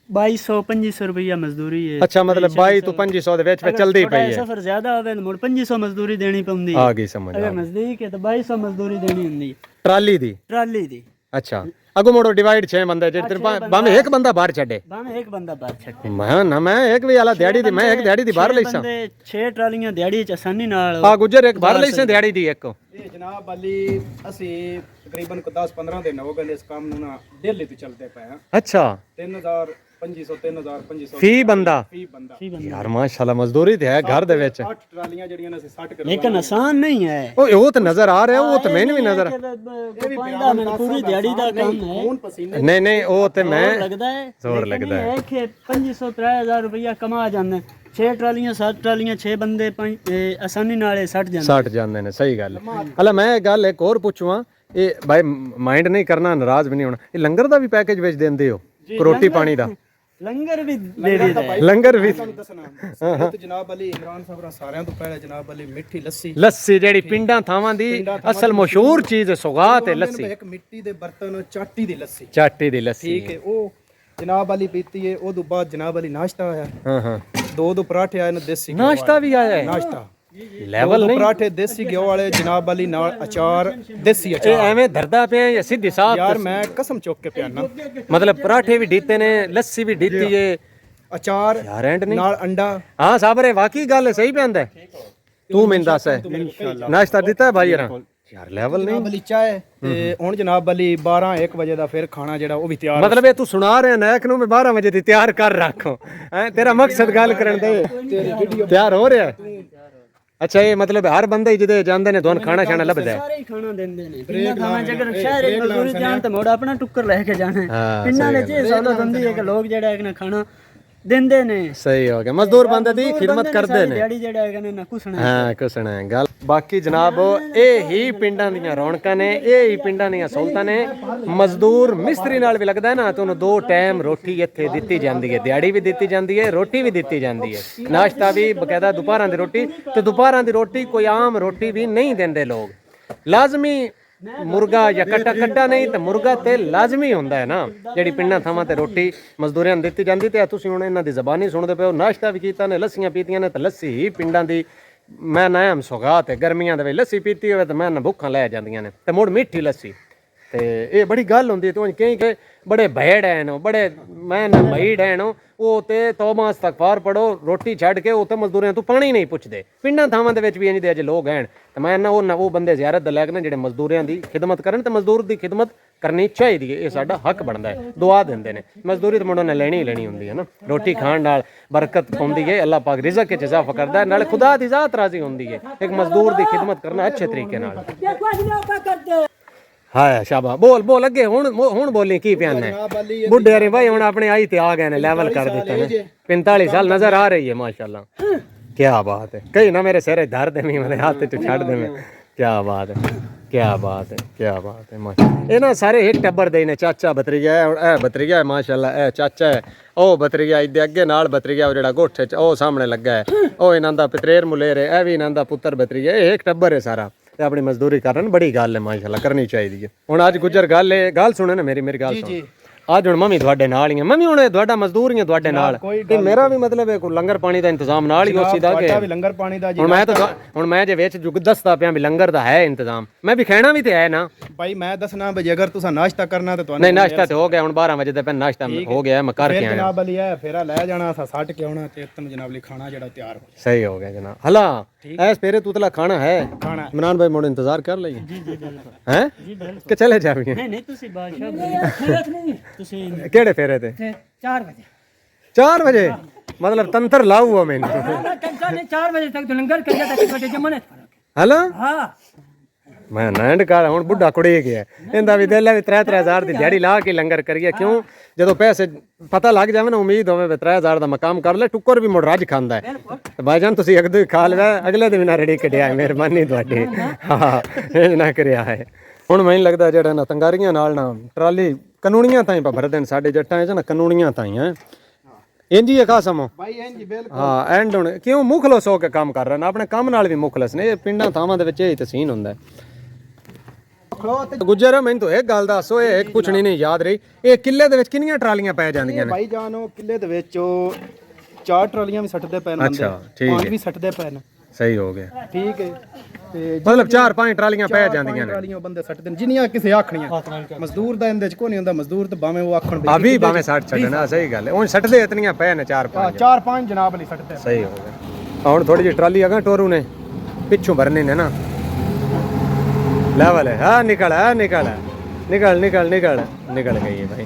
2200-2500 ਰੁਪਇਆ ਮਜ਼ਦੂਰੀ ਹੈ। ਅੱਛਾ ਮਤਲਬ 22 ਤੋਂ 2500 ਦੇ ਵਿੱਚ ਚੱਲਦੀ ਪਈ ਹੈ। ਸਫਰ ਜ਼ਿਆਦਾ ਹੋਵੇ ਤਾਂ ਮੁੜ 2500 ਮਜ਼ਦੂਰੀ ਦੇਣੀ ਪੈਂਦੀ ਹੈ। ਆ ਗਈ ਸਮਝ। ਅਗਰ ਨਜ਼ਦੀਕ ਹੈ ਤਾਂ 2200 ਮਜ਼ਦੂਰੀ ਦੇਣੀ ਹੁੰਦੀ ਹੈ ਟਰਾਲੀ ਦੀ। ਅੱਛਾ ਅੱਗੋਂ ਮੋੜੋ ਡਿਵਾਈਡ 6 ਬੰਦੇ ਜਿਹੜੇ ਭਾਵੇਂ ਇੱਕ ਬੰਦਾ ਬਾਹਰ ਛੱਡੇ, ਭਾਵੇਂ ਇੱਕ ਬੰਦਾ ਬਾਹਰ ਛੱਡੇ। ਮੈਂ ਇੱਕ ਵੀ ਆਲਾ ਦਿਹਾੜੀ ਦੀ, ਮੈਂ ਇੱਕ ਦਿਹਾੜੀ ਦੀ ਬਾਹਰ ਲਈ ਸਾਂ। 6 ਟਰਾਲੀਆਂ ਦਿਹਾੜੀ ਚ ਆਸਾਨੀ ਨਾਲ ਆ ਗੁੱਜਰ ਇੱਕ ਬਾਹਰ ਲਈ ਸਾਂ ਦਿਹਾੜੀ ਦੀ ਇੱਕ। ਇਹ ਜਨਾਬ ਅਲੀ ਅਸੀਂ ਤਕਰੀਬਨ 10-15 ਦਿਨ ਹੋ ਗਏ ਇਸ ਕੰਮ ਨੂੰ ਨਾ ਦਿੱਲੀ ਤੋਂ ਚੱਲਦੇ ਪਏ ਆ। ਅੱਛਾ 3500 ਫੀ ਬੰਦਾ ਫੀ ਬੰਦਾ ਯਾਰ ਮਾਸ਼ਾਅੱਲਾ ਮਜ਼ਦੂਰੀ ਤੇ ਹੈ ਘਰ ਦੇ ਵਿੱਚ। 8 ਟਰਾਲੀਆਂ ਜਿਹੜੀਆਂ ਨੇ ਅਸੀਂ 60 ਕਰ ਲੇਕਿਨ ਆਸਾਨ ਨਹੀਂ ਹੈ। ਉਹ ਤਾਂ ਨਜ਼ਰ ਆ ਰਿਹਾ, ਉਹ ਤਾਂ ਮੈਨੂੰ ਵੀ ਨਜ਼ਰ ਪੂਰੀ ਦਿਹਾੜੀ ਦਾ ਕੰਮ ਹੈ। ਖੂਨ ਪਸੀਨੇ ਨਹੀਂ ਉਹ ਤੇ ਮੈਂ ਲੱਗਦਾ ਹੈ ਜ਼ੋਰ ਲੱਗਦਾ ਹੈ ਕਿ 2500-3000 ਰੁਪਇਆ ਕਮਾ ਜਾਂਦੇ। 6 ਟਰਾਲੀਆਂ 7 ਟਰਾਲੀਆਂ 6 ਬੰਦੇ ਆਸਾਨੀ ਨਾਲ 60 ਜਾਂਦੇ ਨੇ। ਸਹੀ ਗੱਲ ਹੈ। ਹਲਾ ਮੈਂ ਇਹ ਗੱਲ ਇੱਕ ਹੋਰ ਪੁੱਛਵਾਂ, ਇਹ ਭਾਈ ਮਾਈਂਡ ਨਹੀਂ ਕਰਨਾ, ਨਾਰਾਜ਼ ਵੀ ਨਹੀਂ ਹੋਣਾ, ਇਹ ਲੰਗਰ ਦਾ ਵੀ ਪੈਕੇਜ ਵਿੱਚ ਦਿੰਦੇ ਹੋ? ਰੋਟੀ ਪਾਣੀ ਦਾ ਲੰਗਰ ਵੀ ਦੇ ਦਿੰਦਾ ਹੈ। ਲੰਗਰ ਵੀ ਦੱਸਣਾ ਤੇ ਜਨਾਬ ਅਲੀ ਇਮਰਾਨ ਸਾਹਿਬ ਸਾਰਿਆਂ ਤੋਂ ਪਹਿਲੇ ਜਨਾਬ ਅਲੀ ਮਿੱਠੀ ਲੱਸੀ ਜਿਹੜੀ ਪਿੰਡਾਂ ਥਾਵਾਂ ਦੀ ਅਸਲ ਮਸ਼ਹੂਰ ਚੀਜ਼ ਹੈ, ਸੁਗਾਤ ਹੈ ਲੱਸੀ। ਇੱਕ ਮਿੱਟੀ ਦੇ ਬਰਤਨ ਚਾਟੀ ਦੀ ਲੱਸੀ ਠੀਕ ਹੈ। ਉਹ ਜਨਾਬ ਅਲੀ ਪੀਤੀ ਹੈ। ਉਹ ਤੋਂ ਬਾਅਦ ਜਨਾਬ ਅਲੀ ਨਾਸ਼ਤਾ ਆਇਆ। ਹਾਂ ਦੋ ਪਰਾਠੇ ਆਏ ਨੇ ਦੇਸੀ ਨਾਸ਼ਤਾ ਵੀ ਆਇਆ ਹੈ। ਨਾਸ਼ਤਾ ਲੈਵਲ ਨਹੀਂ ਪਰਾਠੇ ਦੇਸੀ ਘਿਓ ਵਾਲੇ ਜਨਾਬ ਅਲੀ ਨਾਲ ਅਚਾਰ ਦੇਸੀ ਅਚਾਰ। ਇਹ ਐਵੇਂ ਧਰਦਾ ਪਿਆ ਜਾਂ ਸਿੱਧੀ ਸਾਫ? ਯਾਰ ਮੈਂ ਕਸਮ ਚੁੱਕ ਕੇ ਪਿਆਨਾ, ਮਤਲਬ ਪਰਾਠੇ ਵੀ ਡੀਤੇ ਨੇ, ਲੱਸੀ ਵੀ ਡੀਤੀ ਏ, ਅਚਾਰ ਯਾਰ ਐਂਡ ਨਹੀਂ ਨਾਲ ਅੰਡਾ। ਹਾਂ ਸਾਬਰੇ ਵਾਕਈ ਗੱਲ ਸਹੀ ਪੈਂਦਾ। ਤੂੰ ਮੈਨੂੰ ਦੱਸ ਨਾਸ਼ਤਾ ਦਿੱਤਾ ਭਾਈ ਯਾਰ ਲੈਵਲ ਨਹੀਂ। ਜਨਾਬ ਅਲੀ ਚਾਹ ਤੇ ਹੁਣ ਜਨਾਬ ਅਲੀ 12-1 ਵਜੇ ਦਾ ਫਿਰ ਖਾਣਾ ਜਿਹੜਾ ਉਹ ਵੀ ਤਿਆਰ। ਮਤਲਬ ਇਹ ਤੂੰ ਸੁਣਾ ਰਿਹਾ ਨਾਇਕ ਨੂੰ ਮੈਂ 12 ਵਜੇ ਦੀ ਤਿਆਰ ਕਰ ਰੱਖੋ ਹੈ, ਤੇਰਾ ਮਕਸਦ ਗੱਲ ਕਰਨ ਦੇ ਤਿਆਰ ਹੋ ਰਿਹਾ। ਅੱਛਾ ਇਹ ਮਤਲਬ ਹਰ ਬੰਦੇ ਹੀ ਜਿਹਦੇ ਜਾਂਦੇ ਨੇ ਤੁਹਾਨੂੰ ਖਾਣਾ ਛਾਣਾ ਲੱਭਦਾ ਹੈ? ਸਾਰੇ ਹੀ ਖਾਣਾ ਦਿੰਦੇ ਨੇ। ਪਿੰਡਾਂ ਥਾਵਾਂ ਚ ਅਗਰ ਸ਼ਹਿਰ ਮਜ਼ਦੂਰੀ ਜਾਣ ਤਾਂ ਮੋੜ ਆਪਣਾ ਟੁੱਕਰ ਲੈ ਕੇ ਜਾਣਾ ਹੈ। ਪਿੰਡਾਂ ਵਿੱਚ ਇਹ ਸਹੂਲਤ ਹੁੰਦੀ ਹੈ ਕਿ ਲੋਕ ਜਿਹੜਾ ਹੈ ਖਾਣਾ ਦਿੰਦੇ ਨੇ। ਸਹੀ ਹੋ ਗਿਆ, ਮਜ਼ਦੂਰ ਬੰਦੇ ਦੀ ਖਿਦਮਤ ਕਰਦੇ ਨੇ। ਦਿਹਾੜੀ ਜਿਹੜਾ ਹੈਗਾ ਨਾ ਕੁਸਣਾ ਹਾਂ ਕੁਸਣਾ ਹੈ ਗੱਲ। ਬਾਕੀ ਜਨਾਬ ਇਹ ਹੀ ਪਿੰਡਾਂ ਦੀਆਂ ਰੌਣਕਾਂ ਨੇ, ਇਹ ਹੀ ਪਿੰਡਾਂ ਦੀਆਂ ਸਹੂਲਤਾਂ ਨੇ। ਮਜ਼ਦੂਰ ਮਿਸਤਰੀ ਨਾਲ ਵੀ ਲੱਗਦਾ ਹੈ ਨਾ, ਤੁਹਾਨੂੰ 2 ਟਾਈਮ ਰੋਟੀ ਇੱਥੇ ਦਿੱਤੀ ਜਾਂਦੀ ਹੈ, ਦਿਹਾੜੀ ਵੀ ਦਿੱਤੀ ਜਾਂਦੀ ਹੈ, ਰੋਟੀ ਵੀ ਦਿੱਤੀ ਜਾਂਦੀ ਹੈ, ਨਾਸ਼ਤਾ ਵੀ ਬਕਾਇਦਾ, ਦੁਪਹਿਰਾਂ ਦੀ ਰੋਟੀ। ਤੇ ਦੁਪਹਿਰਾਂ ਦੀ ਰੋਟੀ ਕੋਈ ਆਮ ਰੋਟੀ ਵੀ ਨਹੀਂ ਦਿੰਦੇ ਲੋਕ, ਲਾਜ਼ਮੀ ਮੁਰਗਾ ਜਾਂ ਕੱਟਾ ਨਹੀਂ ਤੇ ਮੁਰਗਾ ਤੇ ਲਾਜ਼ਮੀ ਹੁੰਦਾ ਹੈ ਨਾ। ਜਿਹੜੀ ਪਿੰਡਾਂ ਥਾਵਾਂ ਤੇ ਰੋਟੀ ਮਜ਼ਦੂਰਾਂ ਨੂੰ ਦਿੱਤੀ ਜਾਂਦੀ ਤੇ ਤੁਸੀਂ ਹੁਣ ਇਹਨਾਂ ਦੀ ਜ਼ਬਾਨੀ ਸੁਣਦੇ ਪਏ ਹੋ। ਨਾਸ਼ਤਾ ਵੀ ਕੀਤਾ ਨੇ, ਲੱਸੀਆਂ ਪੀਤੀਆਂ ਨੇ, ਤੇ ਲੱਸੀ ਹੀ ਪਿੰਡਾਂ ਦੀ ਮੈਂ ਨਾਮ ਸੁਗਾਤ ਹੈ। ਗਰਮੀਆਂ ਦੇ ਵਿੱਚ ਲੱਸੀ ਪੀਤੀ ਹੋਵੇ ਤਾਂ ਮੈਂ ਨਾ ਭੁੱਖਾਂ ਲੈ ਜਾਂਦੀਆਂ ਨੇ, ਤੇ ਮੁੜ ਮਿੱਠੀ ਲੱਸੀ ਤੇ ਇਹ ਬੜੀ ਗੱਲ ਹੁੰਦੀ ਤੂੰ ਕਈ ਬੜੇ ਭੇੜ ਹਨ ਬੜੇ ਮੈਂ ਨਾ ਮਈੜ ਹਨ ਉਹ ਤੇ ਤੌਬਾ ਇਸਤਗਫਾਰ ਪੜੋ ਰੋਟੀ ਛੱਡ ਕੇ ਉੱਥੇ ਮਜ਼ਦੂਰਾਂ ਤੋਂ ਪਾਣੀ ਨਹੀਂ ਪੁੱਛਦੇ ਪਿੰਡਾਂ ਥਾਵਾਂ ਦੇ ਵਿੱਚ ਵੀ ਇੰਜ ਦੇ ਅਜੇ ਲੋਕ ਹਨ ਤੇ ਮੈਂ ਨਾ ਉਹ ਬੰਦੇ ਜ਼ਿਆਰਤ ਦੇ ਲਾਇਕ ਨੇ ਜਿਹੜੇ ਮਜ਼ਦੂਰਾਂ ਦੀ ਖਿਦਮਤ ਕਰਨ ਤੇ ਮਜ਼ਦੂਰ ਦੀ ਖਿਦਮਤ ਕਰਨੀ ਚਾਹੀਦੀ ਹੈ ਇਹ ਸਾਡਾ ਹੱਕ ਬਣਦਾ ਹੈ ਦੁਆ ਦਿੰਦੇ ਨੇ ਮਜ਼ਦੂਰੀ ਤਾਂ ਮੁੰਡਿਆਂ ਨੇ ਲੈਣੀ ਹੀ ਲੈਣੀ ਹੁੰਦੀ ਹੈ ਨਾ ਰੋਟੀ ਖਾਣ ਨਾਲ ਬਰਕਤ ਹੁੰਦੀ ਹੈ ਅੱਲਾਹ ਪਾਕ ਰਿਜ਼ਕ ਵਿੱਚ ਇਜ਼ਾਫਾ ਕਰਦਾ ਹੈ ਨਾਲੇ ਖੁਦਾ ਦੀ ਜ਼ਾਤ ਰਾਜ਼ੀ ਹੁੰਦੀ ਹੈ ਇੱਕ ਮਜ਼ਦੂਰ ਦੀ ਖਿਦਮਤ ਕਰਨਾ ਅੱਛੇ ਤਰੀਕੇ ਨਾਲ ਹਾਂ ਸ਼ਾਬਾ ਬੋਲ ਅੱਗੇ ਹੁਣ ਬੋਲੀ ਕੀ ਪਿਆਨ ਹੈ ਬੁੱਢੇ ਰੇ ਭਾਈ ਹੁਣ ਆਪਣੇ ਆਈ ਤੇ ਆ ਗਏ ਨੇ ਲੈਵਲ ਕਰ ਦਿੱਤਾ ਨੇ 45 ਸਾਲ नजर आ रही है माशाल्लाह क्या बात है कहीं ना मेरे सिर दर्द है मेरे हाथ च छड़ दे में क्या बात है क्या बात है क्या बात है माशाल्लाह ये ना सारे एक टब्बर दे ने चाचा भतरीजा है और ए भतरीजा है माशाल्लाह ए चाचा है ओ भतरीजा इदे अगे नाल भतरीजा जेड़ा गोठे च ओ सामने लगा है ओ इन्हां दा पतरेर मुलेर है ए भी इन्हां दा पुत्र भतरीजा एक टब्बर है सारा ते अपनी मजदूरी करन बड़ी गल है माशाल्लाह करनी चाहिए हुण आज गुजर गल सुने ना मेरी गल सुन आज ਹੁਣ ਮੰਮੀ ਤੁਹਾਡੇ ਨਾਲ ਹੀ ਹੈ ਮੰਮੀ ਹੁਣ ਤੁਹਾਡਾ ਮਜ਼ਦੂਰੀਆਂ ਤੁਹਾਡੇ ਨਾਲ ਤੇ ਮੇਰਾ ਵੀ ਮਤਲਬ ਹੈ ਕੋਈ ਲੰਗਰ ਪਾਣੀ ਦਾ ਇੰਤਜ਼ਾਮ ਨਾਲ ਹੀ ਉਸੇ ਦਾ ਕਿ ਵੀ ਲੰਗਰ ਪਾਣੀ ਦਾ ਜੀ ਹੁਣ ਮੈਂ ਜੇ ਵਿੱਚ ਜੁਗ ਦੱਸਦਾ ਪਿਆ ਵੀ ਲੰਗਰ ਦਾ ਹੈ ਇੰਤਜ਼ਾਮ ਮੈਂ ਵੀ ਖਾਣਾ ਵੀ ਤੇ ਹੈ ਨਾ ਭਾਈ ਮੈਂ ਦੱਸਣਾ ਵੀ ਅਗਰ ਤੁਸੀਂ ਨਾਸ਼ਤਾ ਕਰਨਾ ਤੇ ਤੁਹਾਨੂੰ ਨਹੀਂ ਨਾਸ਼ਤਾ ਤੇ ਹੋ ਗਿਆ ਹੁਣ 12 ਵਜੇ ਤੇ ਪਹਿਲਾਂ ਨਾਸ਼ਤਾ ਹੋ ਗਿਆ ਮੈਂ ਕਰਕੇ ਆਇਆ ਜਨਾਬ ਅਲੀ ਹੈ ਫੇਰਾ ਲੈ ਜਾਣਾ ਸਾ ਸੱਟ ਕੇ ਆਉਣਾ ਤੇ ਤਨ ਜਨਾਬ ਲਈ ਖਾਣਾ ਜਿਹੜਾ ਤਿਆਰ ਹੋ ਸਹੀ ਹੋ ਗਿਆ ਜਨਾਬ ਹਲਾ ਐਸ ਫੇਰੇ ਤੂਤਲਾ ਖਾਣਾ ਹੈ ਇਮਰਾਨ ਭਾਈ ਮੋੜ ਇੰਤਜ਼ਾਰ ਕਰ ਲਈਏ ਜੀ ਬਿਲकुल ਹੈ ਕਿ ਚਲੇ ਜਾਵੀਏ ਨਹੀਂ ਤੁਸੀਂ ਬਾਦਸ਼ਾਹ ਤੁਸੀਂ ਕਿਹੜੇ ਫੇਰੇ ਤੇ 4 ਵਜੇ 4 ਵਜੇ मतलब तंत्र लाऊ हुआ मैंने 4 ਵਜੇ ਤੱਕ ਲੰਗਰ ਕਰਿਆ ਤਾਂ ਛੋਟੇ ਜਮਨੇ ਹਲਾ ਹਾਂ ਮੈਂ ਨੈਂਡ ਕਰ ਹੁਣ ਬੁੱਢਾ ਕੁੜੇ ਗਿਆ ਇਹਦਾ ਵੀ ਦਿਲ ਹੈ ਵੀ 3-3000 ਦੀ ਦਿਹਾੜੀ ਲਾ ਕੇ ਲੰਗਰ ਕਰੀਏ ਕਿਉਂ ਜਦੋਂ ਪੈਸੇ ਪਤਾ ਲੱਗ ਜਾਵੇ ਨਾ ਉਮੀਦ ਹੋਵੇ ਵੀ 3000 ਦਾ ਮਕਾਮ ਕਰ ਲੈ ਟੁੱਕਰ ਵੀ ਮੁੜ ਰੱਜ ਖਾਂਦਾ ਹੈ ਤੇ ਭਾਈਜਾਨ ਤੁਸੀਂ ਅਗਦੇ ਖਾ ਲਵੇ ਅਗਲੇ ਦੇ ਵੀ ਨਾ ਰੇੜੀ ਕੱਢਿਆ ਮਿਹਰਬਾਨੀ ਤੁਹਾਡੀ ਹਾਂ ਇਹ ਨਾ ਕਰਿਆ ਹੈ ਹੁਣ ਮੈਨੂੰ ਲੱਗਦਾ ਜਿਹੜਾ ਨਾ ਤੰਗਾਰੀਆਂ ਨਾਲ ਨਾ ਟਰਾਲੀ ਕਾਨੂੰਨੀਆਂ ਤਾਂ ਹੀ ਭਰ ਦੇਣ ਸਾਡੇ ਜੱਟਾਂ 'ਚ ਨਾ ਕਾਨੂੰਨੀਆਂ ਤਾਂ ਹੀ ਹੈ ਇੰਜੀ ਖਾ ਸਮੋ ਭਾਈ ਇੰਜੀ ਬਿਲਕੁਲ ਹਾਂ ਐਂਡ ਹੁਣ ਕਿਉਂ ਮੁਖਲਸ ਹੋ ਕੇ ਕੰਮ ਕਰ ਰਹੇ ਨੇ ਆਪਣੇ ਕੰਮ ਨਾਲ ਵੀ ਮੁਖਲਸ ਨੇ ਇਹ ਪਿੰਡਾਂ ਥਾਵਾਂ ਦੇ ਵਿੱਚ ਇਹ ਤਸੀਨ ਹੁੰਦਾ ਗੁੱਜਰ ਮੈਨੂੰ ਤਾਂ ਇੱਕ ਗੱਲ ਦੱਸੋ ਇਹ ਇੱਕ ਪੁੱਛਣੀ ਨਹੀਂ ਯਾਦ ਰਹੀ ਇਹ ਕਿੱਲੇ ਦੇ ਵਿੱਚ ਕਿੰਨੀਆਂ ਟਰਾਲੀਆਂ ਪੈ ਜਾਂਦੀਆਂ ਨੇ ਭਾਈ ਜਾਨ ਉਹ ਕਿੱਲੇ ਦੇ ਵਿੱਚ ਉਹ 4 ਟਰਾਲੀਆਂ ਵੀ ਸੱਟਦੇ ਪਏ ਨੇ ਅੱਛਾ ਠੀਕ ਹੈ ਵੀ ਸੱਟਦੇ ਪਏ ਨੇ ਸਹੀ ਹੋ ਗਿਆ ਠੀਕ ਹੈ ਤੇ ਮਤਲਬ 4-5 ਟਰਾਲੀਆਂ ਪੈ ਜਾਂਦੀਆਂ ਨੇ ਟਰਾਲੀਆਂ ਬੰਦੇ ਸੱਟਦੇ ਨੇ ਜਿੰਨੀਆਂ ਕਿਸੇ ਆਖਣੀਆਂ ਮਜ਼ਦੂਰ ਦਾ ਇਹਦੇ ਚ ਕੋਈ ਨਹੀਂ ਹੁੰਦਾ ਮਜ਼ਦੂਰ ਤਾਂ ਭਾਵੇਂ ਉਹ ਆਖਣ ਆ ਵੀ ਭਾਵੇਂ 60 ਛੱਡਣਾ ਸਹੀ ਗੱਲ ਹੈ ਹੁਣ ਸੱਟਦੇ ਇਤਨੀਆਂ ਪੈ ਨੇ 4-5 4-5 ਜਨਾਬ ਲਈ ਸੱਟਦੇ ਸਹੀ ਹੋ ਗਿਆ ਹੁਣ ਥੋੜੀ ਜਿਹੀ ਟਰਾਲੀ ਅਗਾ ਟੋਰੂ ਨੇ ਪਿੱਛੋਂ ਭਰਨੇ ਨੇ ਨਾ लेवल है हाँ निकल गई है भाई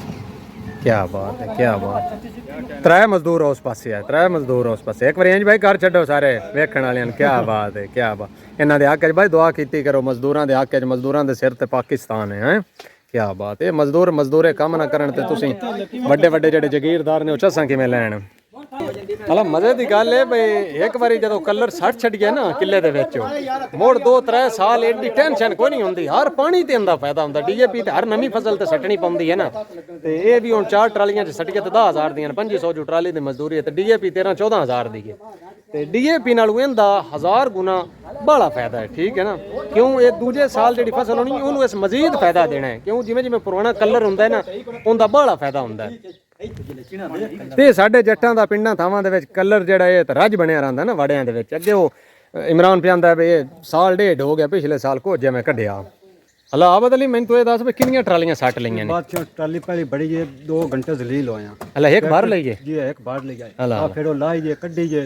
क्या बात है त्रै मजदूर उस पासे है त्रै मजदूर उस पासे एक बार इंज भाई घर छड्डो सारे वेखण वाले क्या बात इन्हां दे हक च भाई दुआ कीती करो मजदूरां दे हक च मजदूरां दे सिर ते पाकिस्तान है क्या बात है मजदूरे काम ना करन ते तुसीं वड्डे जेहड़े जगीरदार ने ओ चस्सां किवें लैण मतलब मजे की गल है भाई एक बारी जो कलर सट छड़ गया ना किले दे विच मुड़ 2-3 साल एडी टेंशन कोई नहीं होंदी हर पानी ते इंदा फायदा होंदा डीएपी ते हर नवी फसल ते सटनी पौंदी है ना ते ये भी हुण 4 ट्रालियां च सट गया ते 10000 दी 2500 जो ट्राली दी मजदूरी है ते डीएपी 13-14 दी है ते डीएपी नाल इंदा 1000 गुना बड़ा फायदा है ठीक है ना क्यों ये दूजे साल जिहड़ी फसल होनी उहनूं इस मजीद फायदा देना है क्यों जिवें जिवें पुराना कलर हुंदा है ना उंदा बड़ा फायदा हुंदा है ਤੇ ਸਾਡੇ ਜੱਟਾਂ ਦਾ ਪਿੰਡਾਂ ਥਾਵਾਂ ਦੇ ਵਿੱਚ ਕਲਰ ਜਿਹੜਾ ਇਹ ਤਾਂ ਰੱਜ ਬਣਿਆ ਰਹਿੰਦਾ ਨਾ ਵੜਿਆਂ ਦੇ ਵਿੱਚ ਅੱਗੇ ਉਹ ਇਮਰਾਨ ਪਿਆਂਦਾ ਵੀ ਇਹ ਸਾਲ ਡੇਢ ਹੋ ਗਿਆ ਪਿਛਲੇ ਸਾਲ ਕੋਝੇ ਮੈਂ ਕੱਢਿਆ हला आबद अली मैं तो ये दस कितनी ट्रालियां सट लईयां ने बात ट्राली पहली बड़ी है 2 घंटे जलील होया हला एक बार लईए जी एक बार ले गए आ फिर वो लाइए कड्डी जे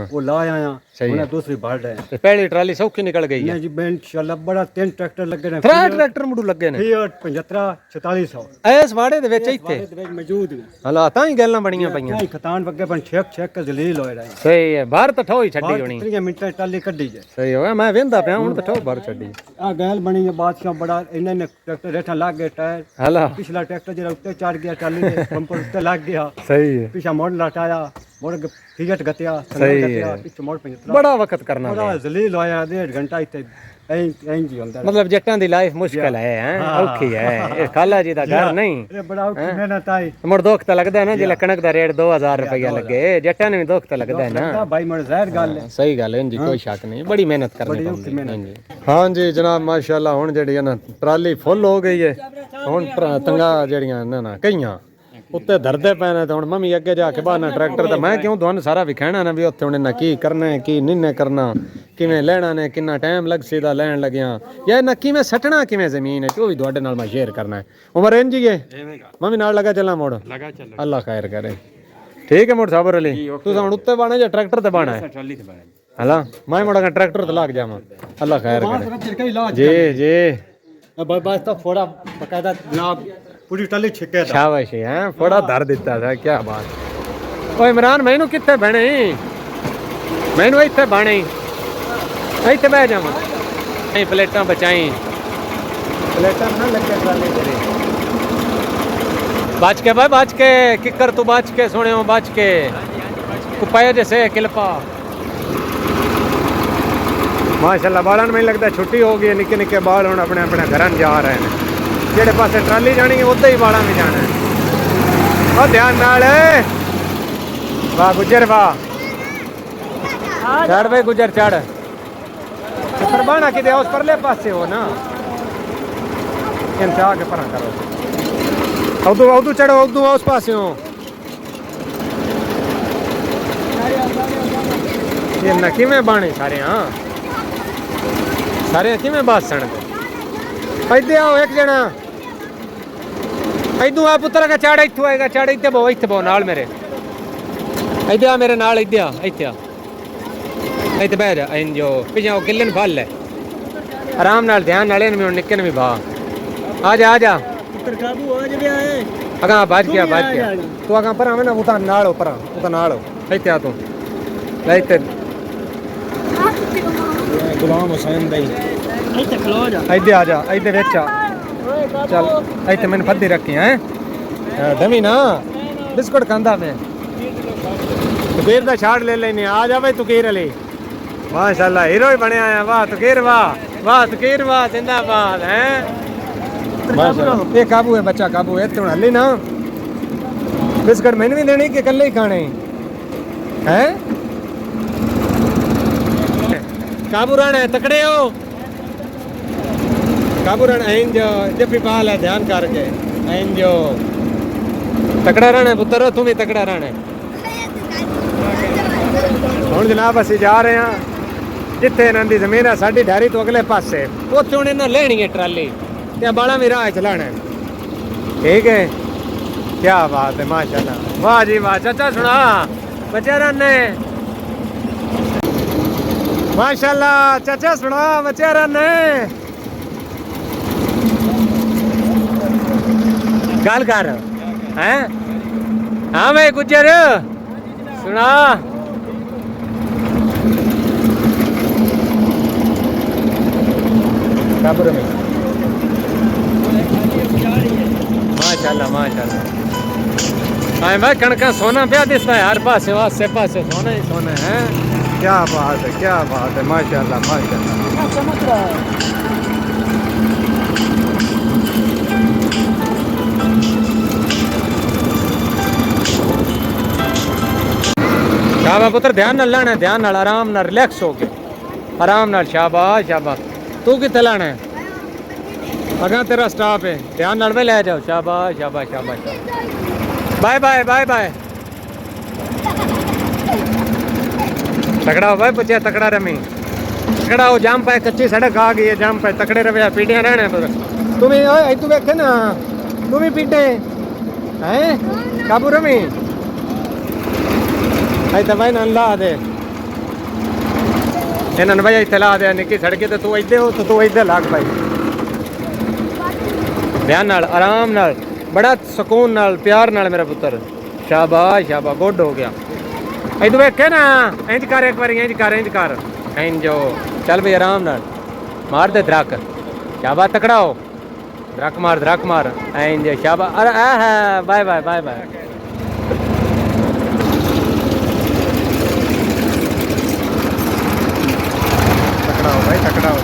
वो ला आया उन्हें दूसरी बार दे ते पहली ट्राली सौखी निकल गई है जी मैं इंशाल्लाह बड़ा 3 ट्रैक्टर लगे ने 3 ट्रैक्टर मुडू लगे ने 75 4400 इस वाड़े दे विच इत्थे मौजूद ने हला तां ही गल्लां बणीਆਂ पईਆਂ नहीं खतान वगे पण छेक के जलील होए रहे सही है बाहर तो ठोई छड्डी होनी 3 मिनट ट्राली कड्डी जे सही हो मैं वेंदा पिया हुन तो ठो बाहर छड्डी आ गैल बनी है बादशाह बड़ा इन्हें ट्रैक्टर रेठा लग गए टायर हला पिछला ट्रैक्टर जरा उत्ते चढ़ गया ट्राली के पंपर उत्ते लग गया सही है पीछा मोड़ लटाया मोड़ फिगट गतिया सही गतिया पीछे मोड़ 75 बड़ा वक्त करना बड़ा जलील होया 1.5 घंटा इत्ते एंज ही होंदा मतलब जट्टां दी लाइफ मुश्किल है हैं औखी है ये खाला जी दा घर नहीं ये बड़ा औखी मेहनत आई मुड़ दुख तो लगदा है ना जिले कणक दा रेट 2000 रुपया लगे जट्टां ने भी दुख तो लगदा है ना भाई मोड़ जाहिर गल है सही गल है जी कोई शक नहीं बड़ी मेहनत करनी पौंदी हां जी हां जी जनाब माशाल्लाह हुन जेडी है ना ट्राली फुल हो गई है हुन तंगा जेड़ियां ना कईयां ਉੱਤੇ ਧਰਦੇ ਪਏ ਨੇ ਤੇ ਹੁਣ ਮੰਮੀ ਅੱਗੇ ਜਾ ਕੇ ਬਾਹਰ ਟਰੈਕਟਰ ਤੇ ਮੈਂ ਕਿਉਂ ਤੁਹਾਨੂੰ ਸਾਰਾ ਵਿਖਾਣਾ ਨਾ ਵੀ ਉੱਥੇ ਹੁਣ ਇਹਨਾਂ ਕੀ ਕਰਨਾ ਹੈ ਕੀ ਨਹੀਂ ਕਰਨਾ ਕਿਵੇਂ ਲੈਣਾ ਨੇ ਕਿੰਨਾ ਟਾਈਮ ਲੱਗ ਸੀਦਾ ਲੈਣ ਲੱਗਿਆ ਜਾਂ ਇਹਨਾਂ ਕਿਵੇਂ ਸੱਟਣਾ ਕਿਵੇਂ ਜ਼ਮੀਨ ਹੈ ਉਹ ਵੀ ਤੁਹਾਡੇ ਨਾਲ ਮੈਂ ਸ਼ੇਅਰ ਕਰਨਾ ਹੈ ਉਮਰ ਇੰਜ ਹੀ ਹੈ ਮੰਮੀ ਨਾਲ ਲਗਾ ਚੱਲਾਂ ਮੋੜ ਲਗਾ ਚੱਲ ਅੱਲਾ ਖੈਰ ਕਰੇ ਠੀਕ ਹੈ ਮੋੜ ਸਾਬਰ ਅਲੀ ਤੁਸੀਂ ਹੁਣ ਉੱਤੇ ਬਾਣਾ ਜਾਂ ਟਰੈਕਟਰ ਤੇ ਬਾਣਾ ਹੈ ਟਰਾਲੀ ਤੇ ਬਾਣਾ ਹਲਾ ਮੈਂ ਮੋੜਾਂਗਾ ਟਰੈਕਟਰ ਤੇ ਲੱਗ ਜਾਵਾਂ ਅੱਲਾ ਖੈਰ ਕਰੇ ਜੀ ਜੀ बस तो फोड़ा बकायदा जनाब पूरी टली छिके था शाबाश है फोड़ा धर देता था क्या बात ओए इमरान मैनू कितने बहने मैनू इतने बाने इतने बह जावा नहीं प्लेटा बचाई प्लेटर ना लगे ट्राली तेरे बच के भाई बच के किकर तू बच के सुने हो बच के कुपाया जैसे किलपा माशाल्लाह बालन में लगता छुट्टी हो गई निक्के निक्के बाल हुण अपने अपने घर जा रहे हैं जेड़े पासे ट्राली जानी है उधर ही बाला में जाना है और ध्यान नाल वाह गुजर वाह चढ़ भाई गुजर चढ़ पर बाना कि उस परले पासे हो ना इनसे आके परा करो उदू उदू चढ़ो उदू उस पासे हो ये न किवें बाने सारे हाँ सारे किवें बास सन इधे आओ एक जना इदू आ पुत्र का चाड़ इत्थों आएगा चाड़ इत्थे बहु नाल मेरे इधे आ मेरे नाल इधे आ इत्थे बह जा इंजो पिछा गिल्लन फल है आराम नाल ध्यान नाले ने निक्के ने भी भा आ जा पुत्र काबू हो जा है अगा बच गया तू अगा पर आवे ना उता नाल ऊपर उता नाल इत्थे आ तू ले इत्थे गुलाम हुसैन दई इत्थे खलो जा इधे आ जा इधे विच आ चल इत्थे मैंने फद्दी रखी हैं डमी ना बिस्कुट खांदा मैं तुकीर दा छाड़ ले लेने आ जा भाई तुकीर अली माशाल्लाह हीरो ही बनया है वाह तुकीर वाह तुकीर वाह जिंदाबाद हैं माशाल्लाह ये काबू है बच्चा काबू है तू हल्ली ना बिस्कुट मैंने भी लेने के कल्ले ही खाने हैं काबू राणा है तकड़े हो काबू राणा इंजो जफी पाल है ध्यान करके इंजो तकड़ा राणा पुत्र तू भी तकड़ा राणा हुण जनाब असीं जा रहे हैं जिथे इन्हां दी जमीन है साडी ढारी तो अगले पासे उत्थे हुण इन्हां लेनी है ट्राली ते बाला भी राह चलाना है ठीक है क्या बात है माशाल्लाह वाह जी वाह चाचा सुना बच्चा राने माशाल्लाह चाचा सुना बच्चा राने गल कर हैं हाँ भाई गुजर सुना माशाल्लाह माशाल्लाह हाँ भाई कणका सोना पिया दिसता है हर पासे आसे पासे सोना ही सोना है क्या बात है माशाल्लाह माशाल्लाह चमक रहा है शाबाश पुत्र ध्यान नाल लाना है ध्यान नाल आराम नाल रिलैक्स हो के आराम नाल शाबाश शाबाश तू कित्थे लाना है अगा तेरा स्टॉप है ध्यान नाल में ले जाओ शाबाश शाबाश शाबाश बाय बाय बाय बाय तकड़ा हो भाई पुछे तकड़ा रमी तकड़ा हो जाम पाए कच्ची सड़क आ गई है जाम पाए तकड़े रवे पीढ़ियां रहने पर तुम ही तू वेखे ना तुम ही पीटे हैं काबू रमी तो भाई ना ला दे इन्होंने भाई इतने ला दे निक्की सड़की तो तू इधे हो तो तू इधे लाग भाई ध्यान नाल आराम नाल बड़ा सुकून नाल प्यार नाल मेरा पुत्र शाबाश शाबाश गुड हो गया इधर वेखे ना इंज कर एक बार इंज कर इंजो चल भाई आराम नाल मार दे दरक शाबाश तकड़ा हो दरक मार इंज शाबाश अरे बाय बाय बाय बाय तकड़ा हो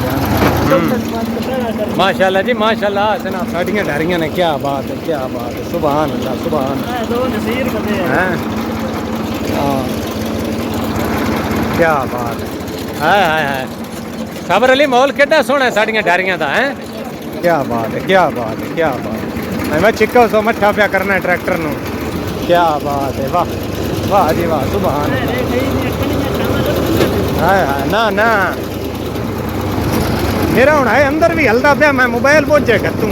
माशाल्लाह जी माशाल्लाह सना साड़ियां डारियां ने क्या बात है सुभान अल्लाह सुभान दो नसीर बंदे हैं हां क्या बात है हाय खबर अली माहौल कितना सोहना है साड़ियां डारियां दा है क्या बात है मैं चिक्का सो मठा पिया करना है ट्रैक्टर नु क्या बात है, वाह वाह जी वाह, सुभान अल्लाह। हाय हाय, ना ना मेरा हुण है अंदर भी हलदा पिया, मैं मोबाइल पहुंचे करतूं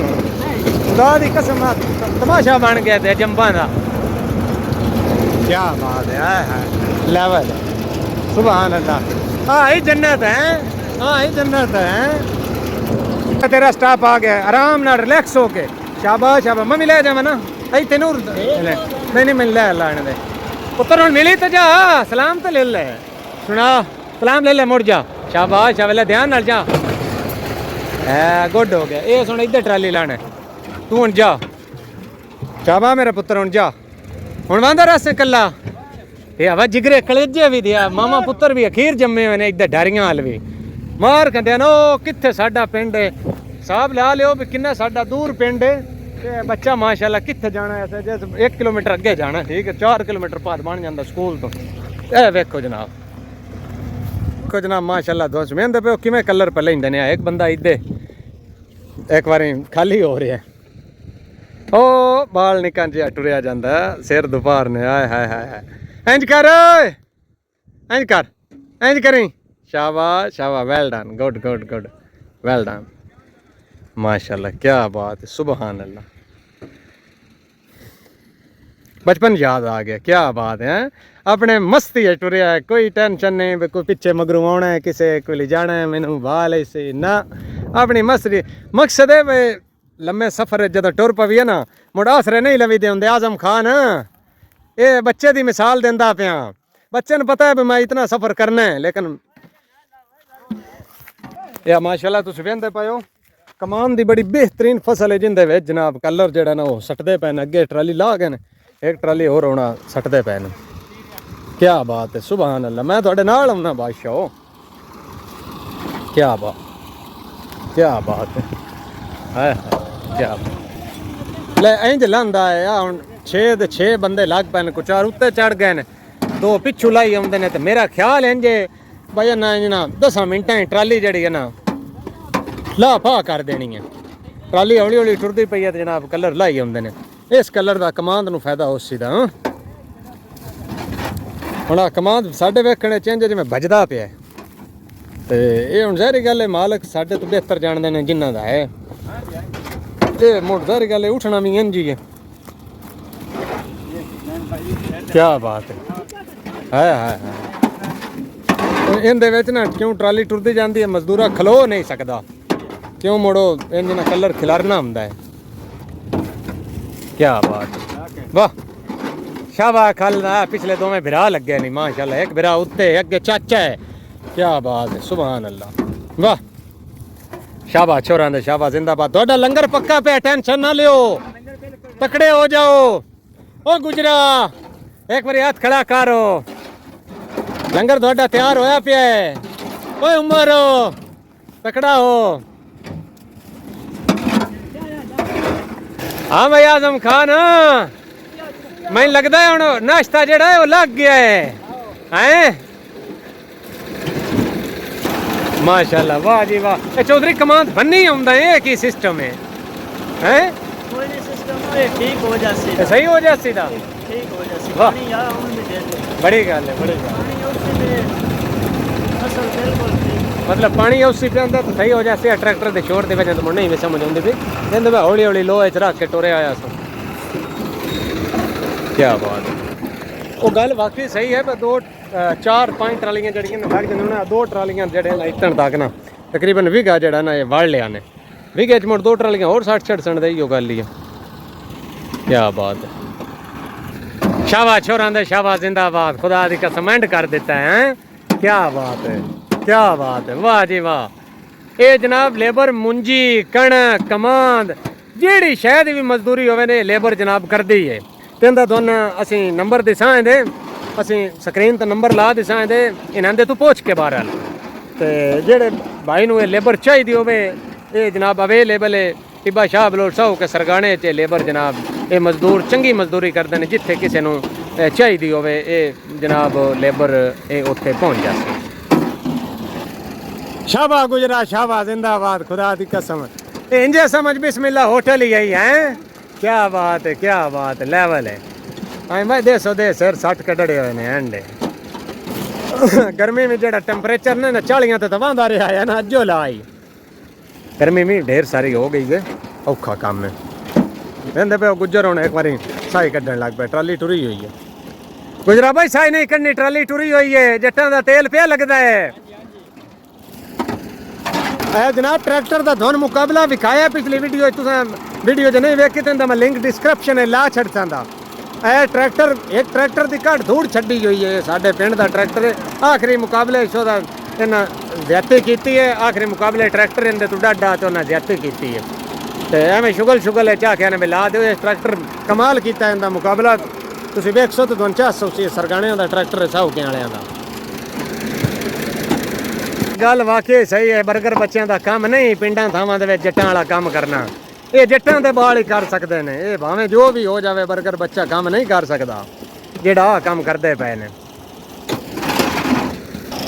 खुदा दी कसम, तमाशा बन गया ते जंबा दा। क्या बात है, हाय हाय लेवल है, सुभान अल्लाह। हाँ ये जन्नत है, हाँ ये जन्नत है। तेरा स्टाफ आ गया, आराम ना रिलैक्स होके, शाबाश शाबाश। मम्मी ले जावे ना आई तेनू नहीं मिल ले लाने दे पुत्र, हुण मिली तो जा, सलाम तो ले ले, सुना सलाम ले ले, मुड़ जा, शाबाश शाबाश, ध्यान नाल जा। गुड हो गया। ये सुन इधर ट्राली लाने, तू हुण जा, शाबाश मेरा पुत्र, हुण जा, हुण वांदा रास्ते कल्ला। ये हवा जिगरे कलेजे भी दिया, मामा पुत्र भी अखीर जम्मे हुए ने, इधर डारियां हाल भी मार कहते नो कित्थे साडा पिंड है, साहब ला लियो भी किन्ना साडा दूर पिंड है ते बच्चा माशाल्लाह कित्थे जाना है, ऐसे जैसे 1 किलोमीटर अगे जाना, ठीक है 4 किलोमीटर बाद बन जाता स्कूल तो। ए वेखो जनाब, देखो जनाब माशाल्लाह दोस्त मेहनत पे किवें कलर पे लेंदे ने। एक बंदा इधे एक बारी खाली हो रहा है, ओ बाल निकां जिहा टुरिया जांदा, सिर दुपार ने, आए हाय हाय हाय, इंज कर इंज कर इंज करी, शाबाश शाबाश, well done, good good good, well done, माशाल्लाह क्या बात है, सुभान अल्लाह। बचपन याद आ गया, क्या बात है, अपने मस्ती है टुरिया है, कोई टेंशन नहीं भी कोई पीछे मगरू आना है, किसे कोई ले जाना है, मैनू बाल ऐसे ना, अपनी मस्ती। मकसद है भाई लम्बे सफर जब टुर पवी ना, मुड़ आसरे नहीं लवी दे होंदे। आजम खान ये बच्चे की मिसाल देंदा पिया, बच्चे ने पता है भी मैं इतना सफर करना है, लेकिन या माशाल्लाह तुम वेंदे पाओ कमान दी बड़ी बेहतरीन फसल है, जिंदे विच जनाब कलर जेड़ा ना वो सटदे पे ने, अगे ट्राली ला गए ने, एक ट्राली होर होना सटदे पे ने। क्या बात है, सुभान अल्लाह। मैं थोड़े नाल आउना बादशाह, क्या बात है, हाय क्या बात। ले इंज लांदा है हुण 6 दे 6 बंदे लग पे ने, कुछ 4 उत्ते चढ़ गए ने, 2 पिछू लाई आउंदे ने, ते मेरा ख्याल इंज भाई ना 10 मिनटां ट्राली जड़ी है ना ला पा कर देनी है। ट्राली हौली हौली टुरदी पई है, जनाब कलर लाई आउंदे ने। इस कलर का कमांद नूं फायदा उस सी दा। हुण कमांद साडे वेखणे चेंज जिवें भजदा पिया, ते ये हुण ज़ाहिर गल है मालक साडे तो बेहतर जाणदे ने जिन्हां दा है, ये मुड़ ज़ाहिर गल है उठना भी इंज ही है। क्या बात है, हाय हाय हाय। इहदे विच ना क्यों ट्राली टुरदी जांदी है, मजदूरा खलो नहीं सकदा, क्यों मुड़ो इंज ना कलर खिलारना हुंदा है। क्या बात है, वाह शाबाश। खल पिछले 2 में बिरा लगे नहीं माशाल्लाह, एक बिरा उत्ते अगे चाचा है, क्या बात है, सुभान अल्लाह, वाह शाबाश छोरां दे शाबाश, जिंदाबाद। तुहाडा लंगर पक्का पे, टेंशन ना लियो, तकड़े हो जाओ। ओ गुजरा एक बारी हाथ खड़ा करो, लंगर तुहाडा तैयार होया पिया है। ओए उमर तकड़ा हो। हाँ भाई आजम खान, मैं लगता है हुण नाश्ता जेड़ा है वो लग गया है माशाल्लाह, वाह जी वाह। चौधरी कमांद बननी आउंदा है, की सिस्टम है कोई नहीं सिस्टम है, ठीक हो जासी, सही हो जासी दा, ठीक हो जासी, वाह पानी यार हुण भी दे दे, बड़ी गल है, बड़ी गल। पानी उससे में फसल बिल्कुल ठीक, मतलब पानी उसी पे आंदा तो सही हो जासी। ट्रैक्टर दे शोर दे वजह तो नहीं समझ आउंदी पई, कहंदे मैं हौली हौली लोहे च रख के टुरे आया सो। क्या बात है, वो गल वाकई सही है। पर 2 4 5 ट्रालियां जड़ियां लग जांदियां, 2 ट्रालियां जेड़े ना इतन तक ना तकरीबन विगा जेड़ा ना ये वड़ लिया ने, विगे च मुड़ 2 ट्रालियां और 60 छड़ दे इहो गल ही है। क्या बात है, शाबाश छोरां दे शाबाश, जिंदाबाद, खुदा दी कसम एंड कर देता है। क्या बात है, क्या बात है, वाह जी वाह। ये जनाब लेबर मुंजी कणक कमांद जेड़ी शायद भी मजदूरी होवे ने लेबर जनाब करदी है। तेंदा दोन असी नंबर दिसाएं दे, असी स्क्रीन ते नंबर ला दिसाएं दे, इन्हां दे तू पूछ के बाहर ते जेड़े भाई नूं लेबर चाहिदी होवे ये जनाब अवेलेबल है। टिब्बा शाह बलोच साहू के सरगाने च लेबर जनाब ये मजदूर चंगी मजदूरी करते हैं, जिथे किसी नूं चाहिदी होवे ये जनाब लेबर ये उत्थे पहुँच जाए। शाबा गुजरा शाबा, जिंदाबाद, खुदा दी कसम। इंजे समझ बिस्मिल्लाह होटल ही आई है। क्या बात है, क्या बात है, लेवल है। ਹਾਂ ਮੈਂ ਦੇ ਸਿਰ 60 ਕੱਢੜੇ ਹੋਏ ਨੇ ਐਂਡੇ गर्मी में जेड़ा टेम्परेचर ने ना 40 ते वांदा रहा है ना अजो लाई गर्मी में ढेर सारी हो गई है औखा काम है कहते पे गुजर होने एक बारी साई कड्ढन लग पे ट्राली टुरी हुई है गुजरा भाई साई नहीं करनी ट्राली टुरी हुई है जट्टां दा तेल पे लगदा है ए जनाब ट्रैक्टर दा धुन मुकाबला विखाया पिछली वीडियो वीडियो च नहीं वेखी तो मैं लिंक डिस्क्रिप्शन ला छड़ चांदा ਇਹ ਟਰੈਕਟਰ ਇੱਕ ਟਰੈਕਟਰ ਦੀ ਘੱਟ ਧੂੜ ਛੱਡੀ ਹੋਈ ਹੈ ਸਾਡੇ ਪਿੰਡ ਦਾ ਟਰੈਕਟਰ ਆਖਰੀ ਮੁਕਾਬਲੇ ਸ਼ੋ ਦਾ ਇਹਨਾਂ ਜ਼ਿਆਦਤੀ ਕੀਤੀ ਹੈ ਆਖਰੀ ਮੁਕਾਬਲੇ ਟਰੈਕਟਰ ਇਹਦੇ ਤੋਂ ਡਾਡਾ ਤੇ ਉਹਨਾਂ ਜ਼ਿਆਦਤੀ ਕੀਤੀ ਹੈ ਤੇ ਐਵੇਂ ਸ਼ੁਗਲ ਹੈ ਚਾਹ ਕੇ ਨੇ ਮਿਲਾ ਦਿਓ ਇਹ ਟਰੈਕਟਰ ਕਮਾਲ ਕੀਤਾ ਇਹਦਾ ਮੁਕਾਬਲਾ ਤੁਸੀਂ ਵੇਖੋ ਤਾਂ ਤੁਹਾਨੂੰ 400 ਸੀ ਸਰਗਾਣਿਆਂ ਦਾ ਟਰੈਕਟਰ ਸਾਹੂਕੇ ਵਾਲਿਆਂ ਦਾ ਗੱਲ ਵਾਕਈ ਸਹੀ ਹੈ 버ਗਰ ਬੱਚਿਆਂ ਦਾ ਕੰਮ ਨਹੀਂ ਪਿੰਡਾਂ ਥਾਵਾਂ ਦੇ ਵਿੱਚ ਜੱਟਾਂ ਵਾਲਾ ਕੰਮ ਕਰਨਾ ਇਹ ਜੱਟਾਂ ਦੇ ਬਾਲ ਹੀ ਕਰ ਸਕਦੇ ਨੇ ਇਹ ਭਾਵੇਂ ਜੋ ਵੀ ਹੋ ਜਾਵੇ 버ਗਰ ਬੱਚਾ ਕੰਮ ਨਹੀਂ ਕਰ ਸਕਦਾ ਜਿਹੜਾ ਆ ਕੰਮ ਕਰਦੇ ਪਏ ਨੇ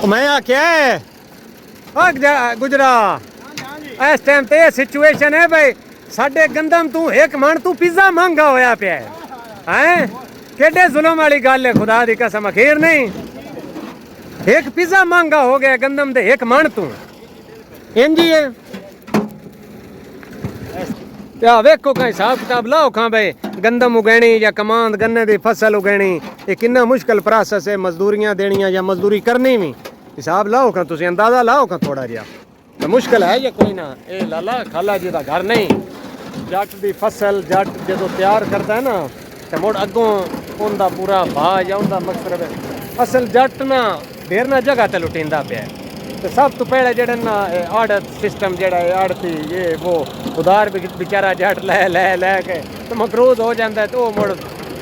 ਮੈਂ ਆਖਿਆ ਗੁਜਰਾ ਇਸ ਟਾਈਮ ਤੇ ਇਹ ਸਿਚੁਏਸ਼ਨ ਹੈ ਬਈ ਸਾਡੇ ਗੰਦਮ ਤੂੰ ਇੱਕ ਮਣ ਤੂੰ ਪੀਜ਼ਾ ਮਹਿੰਗਾ ਹੋਇਆ ਪਿਆ ਹੈ ਕਿੱਡੇ ਜ਼ੁਲਮ ਵਾਲੀ ਗੱਲ ਹੈ ਖੁਦਾ ਦੀ ਕਸਮ ਅਖੀਰ ਨਹੀਂ ਇੱਕ ਪੀਜ਼ਾ ਮਹਿੰਗਾ ਹੋ ਗਿਆ ਗੰਦਮ ਦੇ ਇੱਕ ਮਣ ਤੂੰ ਇੰਜੀ ਹੈ ਆ ਵੇਖੋ ਕਾ ਹਿਸਾਬ ਕਿਤਾਬ ਲਾਓ ਖਾਂ ਬਈ ਗੰਦਮ ਉਗਾਣੀ ਜਾਂ ਕਮਾਂਦ ਗੰਨੇ ਦੀ ਫਸਲ ਉਗਾਣੀ ਇਹ ਕਿੰਨਾ ਮੁਸ਼ਕਲ ਪ੍ਰੋਸੈਸ ਹੈ ਮਜ਼ਦੂਰੀਆਂ ਦੇਣੀਆਂ ਜਾਂ ਮਜ਼ਦੂਰੀ ਕਰਨੀ ਵੀ ਹਿਸਾਬ ਲਾਓ ਖਾਂ ਤੁਸੀਂ ਅੰਦਾਜ਼ਾ ਲਾਓ ਖਾਂ ਥੋੜਾ ਜਿਹਾ ਤਾਂ ਮੁਸ਼ਕਲ ਹੈ ਜਾਂ ਕੋਈ ਨਾ ਇਹ ਲਾਲਾ ਖਾਲਾ ਜੀ ਦਾ ਘਰ ਨਹੀਂ ਜੱਟ ਦੀ ਫਸਲ ਜੱਟ ਜਦੋਂ ਤਿਆਰ ਕਰਦਾ ਹੈ ਨਾ ਤੇ ਮੁੜ ਅੱਗੋਂ ਉਹਦਾ ਪੂਰਾ ਭਾਅ ਜਾਂ ਉਹਦਾ ਮਕਸਦ ਹੈ ਅਸਲ ਜੱਟ ਨਾ ਢੇਰ ਨਾ ਜਗ੍ਹਾ ਤੇ ਲੁਟਿੰਦਾ ਪਿਆ ਤੇ ਸਭ ਤੋਂ ਪਹਿਲੇ ਜਿਹੜਾ ਨਾ ਆੜਤ ਸਿਸਟਮ ਜਿਹੜਾ ਹੈ ਆੜਤੀ ਇਹ ਉਹ ਉਧਾਰ ਵਿਚਾਰਾ ਜੱਟ ਲੈ ਕੇ ਤੇ ਮਕਰੂਜ਼ ਹੋ ਜਾਂਦਾ ਤੇ ਉਹ ਮੁੜ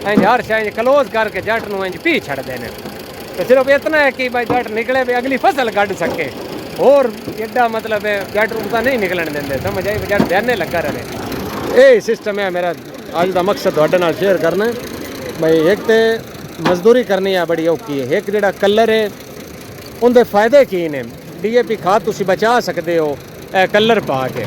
ਇੰਜ ਹਰ ਸ਼ਾਇ ਕਲੋਜ਼ ਕਰਕੇ ਜੱਟ ਨੂੰ ਇੰਜ ਪੀ ਛੱਡਦੇ ਨੇ ਤੇ ਸਿਰਫ ਇਤਨਾ ਹੈ ਕਿ ਭਾਈ ਜੱਟ ਨਿਕਲੇ ਵੀ ਅਗਲੀ ਫਸਲ ਕੱਢ ਸਕੇ ਹੋਰ ਐਡਾ ਮਤਲਬ ਹੈ ਜੱਟ ਨੂੰ ਤਾਂ ਨਹੀਂ ਨਿਕਲਣ ਦਿੰਦੇ ਸਮਝ ਆਈ ਜੱਟ ਧਿਆਨੇ ਲੱਗਾ ਰਹੇ ਇਹ ਸਿਸਟਮ ਹੈ ਮੇਰਾ ਅੱਜ ਦਾ ਮਕਸਦ ਤੁਹਾਡੇ ਨਾਲ ਸ਼ੇਅਰ ਕਰਨਾ ਭਾਈ ਇੱਕ ਤੇ ਮਜ਼ਦੂਰੀ ਕਰਨੀ ਆ ਬੜੀ ਔਖੀ ਹੈ ਇੱਕ ਜਿਹੜਾ ਕਲਰ ਹੈ ਉਹਦੇ ਫਾਇਦੇ ਕੀ ਨੇ ਡੀਏਪੀ ਖਾਦ ਤੁਸੀਂ ਬਚਾ ਸਕਦੇ ਹੋ ਇਹ ਕਲਰ ਪਾ ਕੇ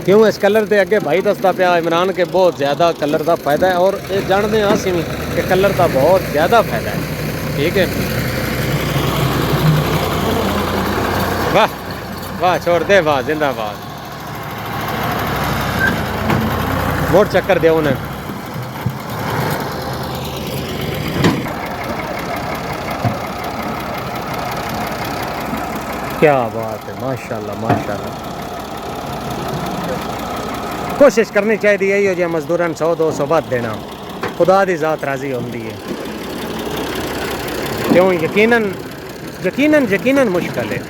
ਕਿਉਂ ਇਸ ਕਲਰ ਦੇ ਅੱਗੇ ਭਾਈ ਦੱਸਦਾ ਪਿਆ ਇਮਰਾਨ ਕੇ ਬਹੁਤ ਜ਼ਿਆਦਾ ਕਲਰ ਦਾ ਫਾਇਦਾ ਹੈ ਔਰ ਇਹ ਜਾਣਦੇ ਹਾਂ ਅਸੀਂ ਵੀ ਕਿ ਕਲਰ ਦਾ ਬਹੁਤ ਜ਼ਿਆਦਾ ਫਾਇਦਾ ਹੈ ਠੀਕ ਹੈ ਵਾਹ ਵਾਹ ਛੋੜ ਦੇ ਵਾਹ ਜ਼ਿੰਦਾਬਾਦ ਮੋੜ ਚੱਕਰ ਦਿਓ ਨੇ क्या बात है माशाल्लाह माशाल्लाह कोशिश करनी चाहिए यही हो जाए मजदूरन 100-200 बात देना खुदा दी ज़ात राज़ी होती है क्यों यकीनन यकीनन यकीनन मुश्किल है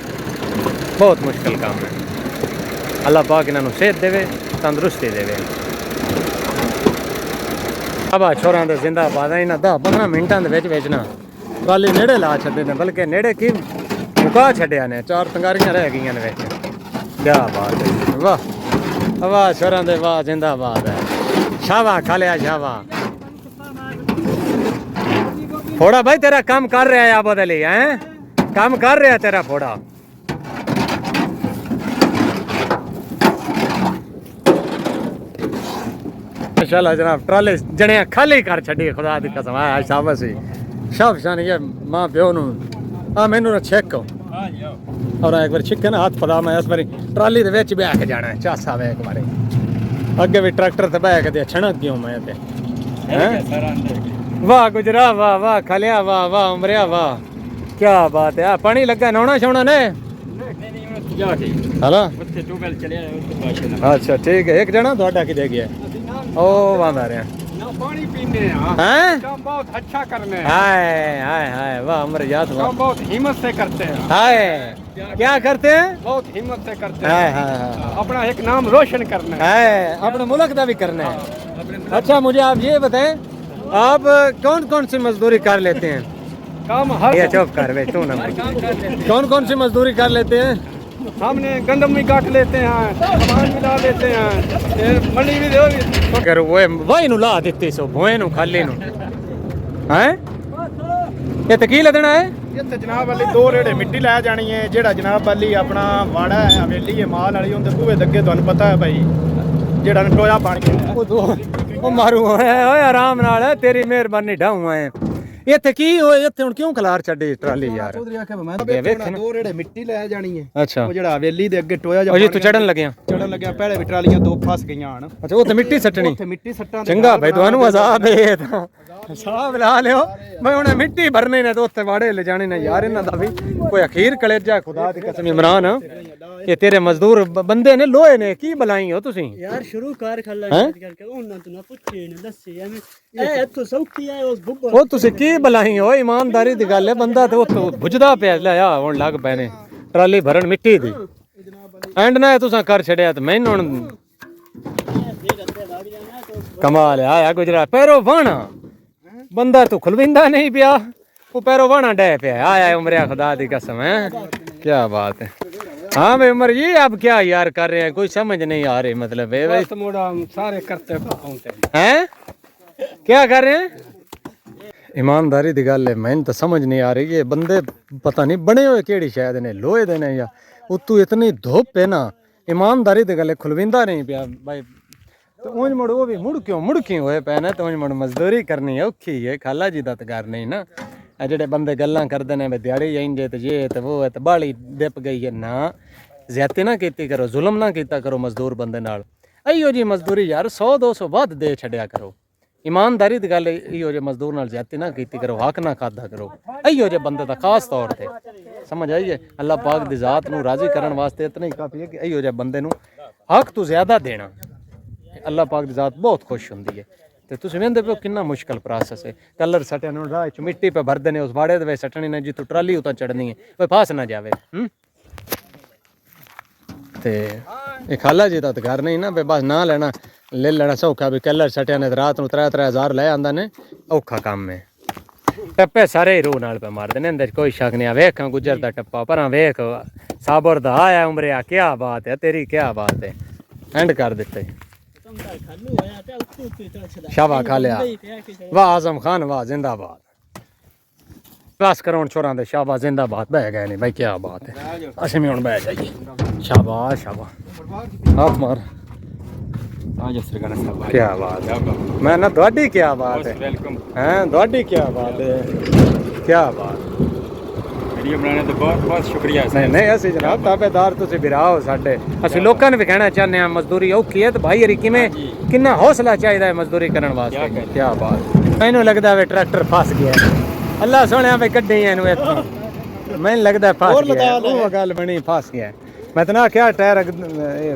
बहुत मुश्किल काम है अल्लाह पाक इन्होंने सेहत देवे तंदुरुस्ती देवे अब छोरा दे जिंदाबाद इन्हें 10-15 मिनटां दे विच ना ट्राली नेड़े ला छड्डे ने बल्कि नेड़े की मुका छड्डिया ने 4 तंगारियां रह गई ने विच क्या बात है वाह वाह छोरा दे वाह जिंदाबाद है शावा खा लिया शावा फोड़ा भाई तेरा काम कर रहा है आबद अली हैं काम कर रहा है तेरा फोड़ा माशाल्लाह जनाब ट्राले जने खाली कर छड़ी खुदा दी कसम है शाबाश शाबाश ये मां प्यो नु आ मैनू ना चेक और एक बार छिक्के ना हाथ पड़ा मैं इस बारी ट्राली दे विच बैठ के जाना है चासा वे एक बारी अगे भी ट्रैक्टर ते बैठ के छणक क्यों मैं ते हैं वाह गुजरा वाह वाह खलिया वाह वाह उमरिया वाह क्या बात है पानी लगा नौना शौना ने हेलो अच्छा ठीक है एक जना ਤੁਹਾਡਾ ਕਿਦੇ ਗਿਆ ਉਹ ਵਾਂਦਾ ਰਿਹਾ पानी पीने हैं काम बहुत अच्छा करने हाय हाय हाय वाह हमारे याद वाह बहुत हिम्मत से करते हैं हाय क्या करते हैं बहुत हिम्मत से करते हैं हाय अपना एक नाम रोशन करना है अपने मुल्क का भी करना है अच्छा मुझे आप ये बताएं आप कौन कौन सी मजदूरी कर लेते हैं काम हर ये चुप कर वे तू ना कौन कौन सी मजदूरी कर लेते हैं हमने गंदम भी काट लेते हैं सामान मिला लेते हैं मंडी भी दो कर वो वही नु ला देते सो भोए नु खाली नु हैं ये तो की लगना है ਇੱਥੇ ਜਨਾਬ ਵਾਲੀ 2 ਰੇੜੇ ਮਿੱਟੀ ਲੈ ਜਾਣੀ ਹੈ ਜਿਹੜਾ ਜਨਾਬ ਵਾਲੀ ਆਪਣਾ ਵਾੜਾ ਹੈ ਹਵੇਲੀ ਹੈ ਮਾਲ ਵਾਲੀ ਉਹਦੇ ਬੂਹੇ ਦੇ ਅੱਗੇ ਤੁਹਾਨੂੰ ਪਤਾ ਹੈ ਭਾਈ ਜਿਹੜਾ ਟੋਇਆ ਬਣ ਗਿਆ ਉਹ 2 ਉਹ ਮਾਰੂ ਓਏ ਆਰਾਮ ਨਾਲ ਤੇਰੀ ਮਿਹਰਬਾਨੀ ਢਾਉਂ ਆਏ ਇੱਥੇ ਕੀ ਹੋਏ ਇੱਥੇ ਹੁਣ ਕਿਉਂ ਖਲਾਰ ਛੱਡੇ ਟਰਾਲੀ ਯਾਰ ਚੌਧਰੀ ਆਖਿਆ ਮੈਂ ਵੇਖਣਾ ਦੋ ਰੇੜੇ ਮਿੱਟੀ ਲੈ ਜਾਣੀ ਹੈ ਅੱਛਾ ਉਹ ਜਿਹੜਾ ਹਵੇਲੀ ਦੇ ਅੱਗੇ ਟੋਇਆ ਜਾ ਉਹ ਜੀ ਤੂੰ ਚੜਨ ਲੱਗਿਆ ਪਹਿਲੇ ਵੀ ਟਰਾਲੀਆਂ ਦੋ ਫਸ ਗਈਆਂ ਹਨ ਅੱਛਾ ਉਹ ਤੇ ਮਿੱਟੀ ਸੱਟਣੀ ਉੱਥੇ ਮਿੱਟੀ ਸੱਟਾਂ ਦੇ ਚੰਗਾ ਭਾਈ ਤੁਹਾਨੂੰ ਆਜ਼ਾਦ ਹੈ ਤਾਂ ਸਾਹ ਲਾ ਲਿਓ ਮੈਂ ਹੁਣ ਮਿੱਟੀ ਭਰਨੇ ਨੇ ਤੇ ਉੱਥੇ ਵਾੜੇ ਲੈ ਜਾਣੇ ਨੇ ਯਾਰ ਇਹਨਾਂ ਦਾ ਵੀ ਕੋਈ ਅਖੀਰ ਕਲੇਜਾ ਖੁਦਾ ਦੀ ਕਸਮ ਇਮਰਾਨ ਇਹ ਤੇਰੇ ਮਜ਼ਦੂਰ ਬੰਦੇ ਨੇ ਲੋਹੇ ਨੇ ਕੀ ਬਲਾਈ ਹੋ ਤੁਸੀਂ ਯਾਰ ਸ਼ੁਰੂ ਕਰ ਖੱਲਾ ਕਰਕੇ ਉਹਨਾਂ ਤੋਂ ਨਾ ਪੁੱਛੇ ਨੇ ਦੱਸੇ ਐਵੇਂ ਇਹ ਇੱਥੋਂ ਸੌਖੀ ਹੈ ਉਸ ਬੁੱਬਰ ਉਹ ਤੁਸੀਂ ਕੀ ਬਲਾਈ ਹੋ ਇਮਾਨਦਾਰੀ ਦੀ ਗੱਲ ਹੈ ਬੰਦਾ ਤੇ ਉੱਥੋਂ ਬੁਝਦਾ ਪਿਆ ਲਿਆ ਹੁਣ ਲੱਗ ਪਏ ਨੇ ਟਰਾਲੀ ਭਰਨ ਮਿੱਟੀ ਦੀ ਐਂਡ ਨਾ ਤੁਸੀਂ ਕਰ ਛੜਿਆ ਤੇ ਮੈਨੂੰ ਹੁਣ ਕਮਾਲ ਆਇਆ ਗੁਜਰਾਤ ਪੈਰੋ ਵਾਣਾ ਬੰਦਾ ਤੂੰ ਖੁਲਵਿੰਦਾ ਨਹੀਂ ਪਿਆ वो पैरों वाना डे पे आया उमरिया खुदा दी कसम है क्या बात है हाँ भाई उमर जी आप क्या यार कर रहे हैं कोई समझ नहीं आ रही मतलब सारे करते हैं क्या कर रहे हैं ईमानदारी दी गल है मैंने तो समझ नहीं आ रही ये बंदे पता नहीं बने हुए केड़ी शायद ने लोहे दे ने या उतू इतनी धुप है ना ईमानदारी दी गल खुलविंदा नहीं पिया भाई तो ऊंज मुड़ वो भी मुड़ क्यों होए पे ना तो ऊंज मुड़ मजदूरी करनी औखी है खाला जी दा घर नहीं ना ਜਿਹੜੇ ਬੰਦੇ ਗੱਲਾਂ ਕਰਦੇ ਨੇ ਵੀ ਦਿਹਾੜੀ ਜਾਂਦੇ ਤੇ ਜੇ ਤੇ ਉਹ ਤੇ ਬਾਲੀ ਡਿੱਪ ਗਈ ਹੈ ਨਾ ਜ਼ਿਆਦਤੀ ਨਾ ਕੀਤੀ ਕਰੋ ਜ਼ੁਲਮ ਨਾ ਕੀਤਾ ਕਰੋ ਮਜ਼ਦੂਰ ਬੰਦੇ ਨਾਲ ਇਹੋ ਜੀ ਮਜ਼ਦੂਰੀ ਯਾਰ 100 200 ਵੱਧ ਦੇ ਛੱਡਿਆ ਕਰੋ ਇਮਾਨਦਾਰੀ ਦੀ ਗੱਲ ਇਹੋ ਜੇ ਮਜ਼ਦੂਰ ਨਾਲ ਜ਼ਿਆਦਤੀ ਨਾ ਕੀਤੀ ਕਰੋ ਹੱਕ ਨਾ ਖਾਦਾ ਕਰੋ ਇਹੋ ਜੇ ਬੰਦੇ ਦਾ ਖਾਸ ਤੌਰ ਤੇ ਸਮਝ ਆਈਏ ਅੱਲਾਹ ਪਾਕ ਦੀ ਜ਼ਾਤ ਨੂੰ ਰਾਜ਼ੀ ਕਰਨ ਵਾਸਤੇ ਇਤਨਾ ਹੀ ਕਾਫੀ ਹੈ ਕਿ ਇਹੋ ਜੇ ਬੰਦੇ ਨੂੰ ਹੱਕ ਤੋਂ ਜ਼ਿਆਦਾ ਦੇਣਾ ਅੱਲਾਹ ਪਾਕ ਦੀ ਜ਼ਾਤ ਬਹੁਤ ਖੁਸ਼ ਹੁੰਦੀ ਹੈ ਤੇ ਤੁਸੀਂ ਵੇਖਦੇ ਪਏ ਕਿੰਨਾ ਮੁਸ਼ਕਲ ਪ੍ਰੋਸੈਸ ਹੈ ਕਲਰ ਸਟਿਆ ਨੂੰ ਰਾਹ ਚ ਮਿੱਟੀ ਪੇ ਭਰਦੇ ਨੇ ਉਸ ਵਾੜੇ ਦੇ ਵਿੱਚ ਸੱਟਣੀ ਨੇ ਜਿੱਥੋਂ ਟਰਾਲੀ ਉਤਾਂ ਚੜਨੀ ਹੈ ਕੋਈ ਫਾਸ ਨਾ ਜਾਵੇ ਤੇ ਇਹ ਖਾਲਾ ਜੀ ਦਾ ਤਾਂ ਘਰ ਨਹੀਂ ਨਾ ਬੇ ਬਸ ਨਾ ਲੈਣਾ ਲੈ ਲੈਣਾ ਸੌਖਾ ਵੀ ਕਲਰ ਸਟਿਆ ਨੇ ਰਾਤ ਨੂੰ 3-3000 ਲੈ ਆਂਦਾ ਨੇ ਔਖਾ ਕੰਮ ਹੈ ਟੱਪੇ ਸਾਰੇ ਰੂਹ ਨਾਲ ਪੇ ਮਾਰਦੇ ਨੇ ਅੰਦਰ ਕੋਈ ਸ਼ੱਕ ਨਹੀਂ ਆ ਵੇਖਾਂ ਗੁਜਰ ਦਾ ਟੱਪਾ ਪਰਾਂ ਵੇਖ ਸਾਬਰ ਦਾ ਆਇਆ ਉਮਰਿਆ ਕੀ ਬਾਤ ਹੈ ਤੇਰੀ ਕੀ ਬਾਤ ਹੈ ਐਂਡ ਕਰ ਦਿੱਤੇ शाबा खा लिया वाह आजम खान वाह जिंदाबाद बस करोड़ छोरा दे शाबा जिंदाबाद बह गए नहीं भाई क्या बात है असि भी हुण बह जाइए शाबाश शाबाश हाथ मार क्या बात है मैं ना ਤੁਹਾਡੀ क्या बात है हैं ਤੁਹਾਡੀ क्या बात है क्या बात वीडियो बनाने तो बहुत बहुत शुक्रिया नहीं ਅਸੀਂ ਜਨਾਬ ਤਾਬੇਦਾਰ ਤੁਸੀਂ ਵੀਰਾ ਹੋ ਸਾਡੇ ਅਸੀਂ ਲੋਕਾਂ ਨੂੰ ਵੀ ਕਹਿਣਾ ਚਾਹੁੰਦੇ ਹਾਂ ਮਜ਼ਦੂਰੀ ਔਖੀ ਹੈ ਤੇ ਭਾਈ ਹਰੀ ਕਿਵੇਂ ਕਿੰਨਾ ਹੌਸਲਾ ਚਾਹੀਦਾ ਹੈ ਮਜ਼ਦੂਰੀ ਕਰਨ ਵਾਸਤੇ ਕੀ ਬਾਤ ਮੈਨੂੰ ਲੱਗਦਾ ਵੇ ਟਰੈਕਟਰ ਫਸ ਗਿਆ ਅੱਲਾ ਸੋਹਣਿਆ ਵੇ ਕੱਢੇ ਇਹਨੂੰ ਇੱਥੋਂ ਮੈਨੂੰ ਲੱਗਦਾ ਫਸ ਗਿਆ ਉਹ ਗੱਲ ਬਣੀ ਫਸ ਗਿਆ ਮੈਂ ਤਾਂ ਨਾ ਕਿਹਾ ਟਾਇਰ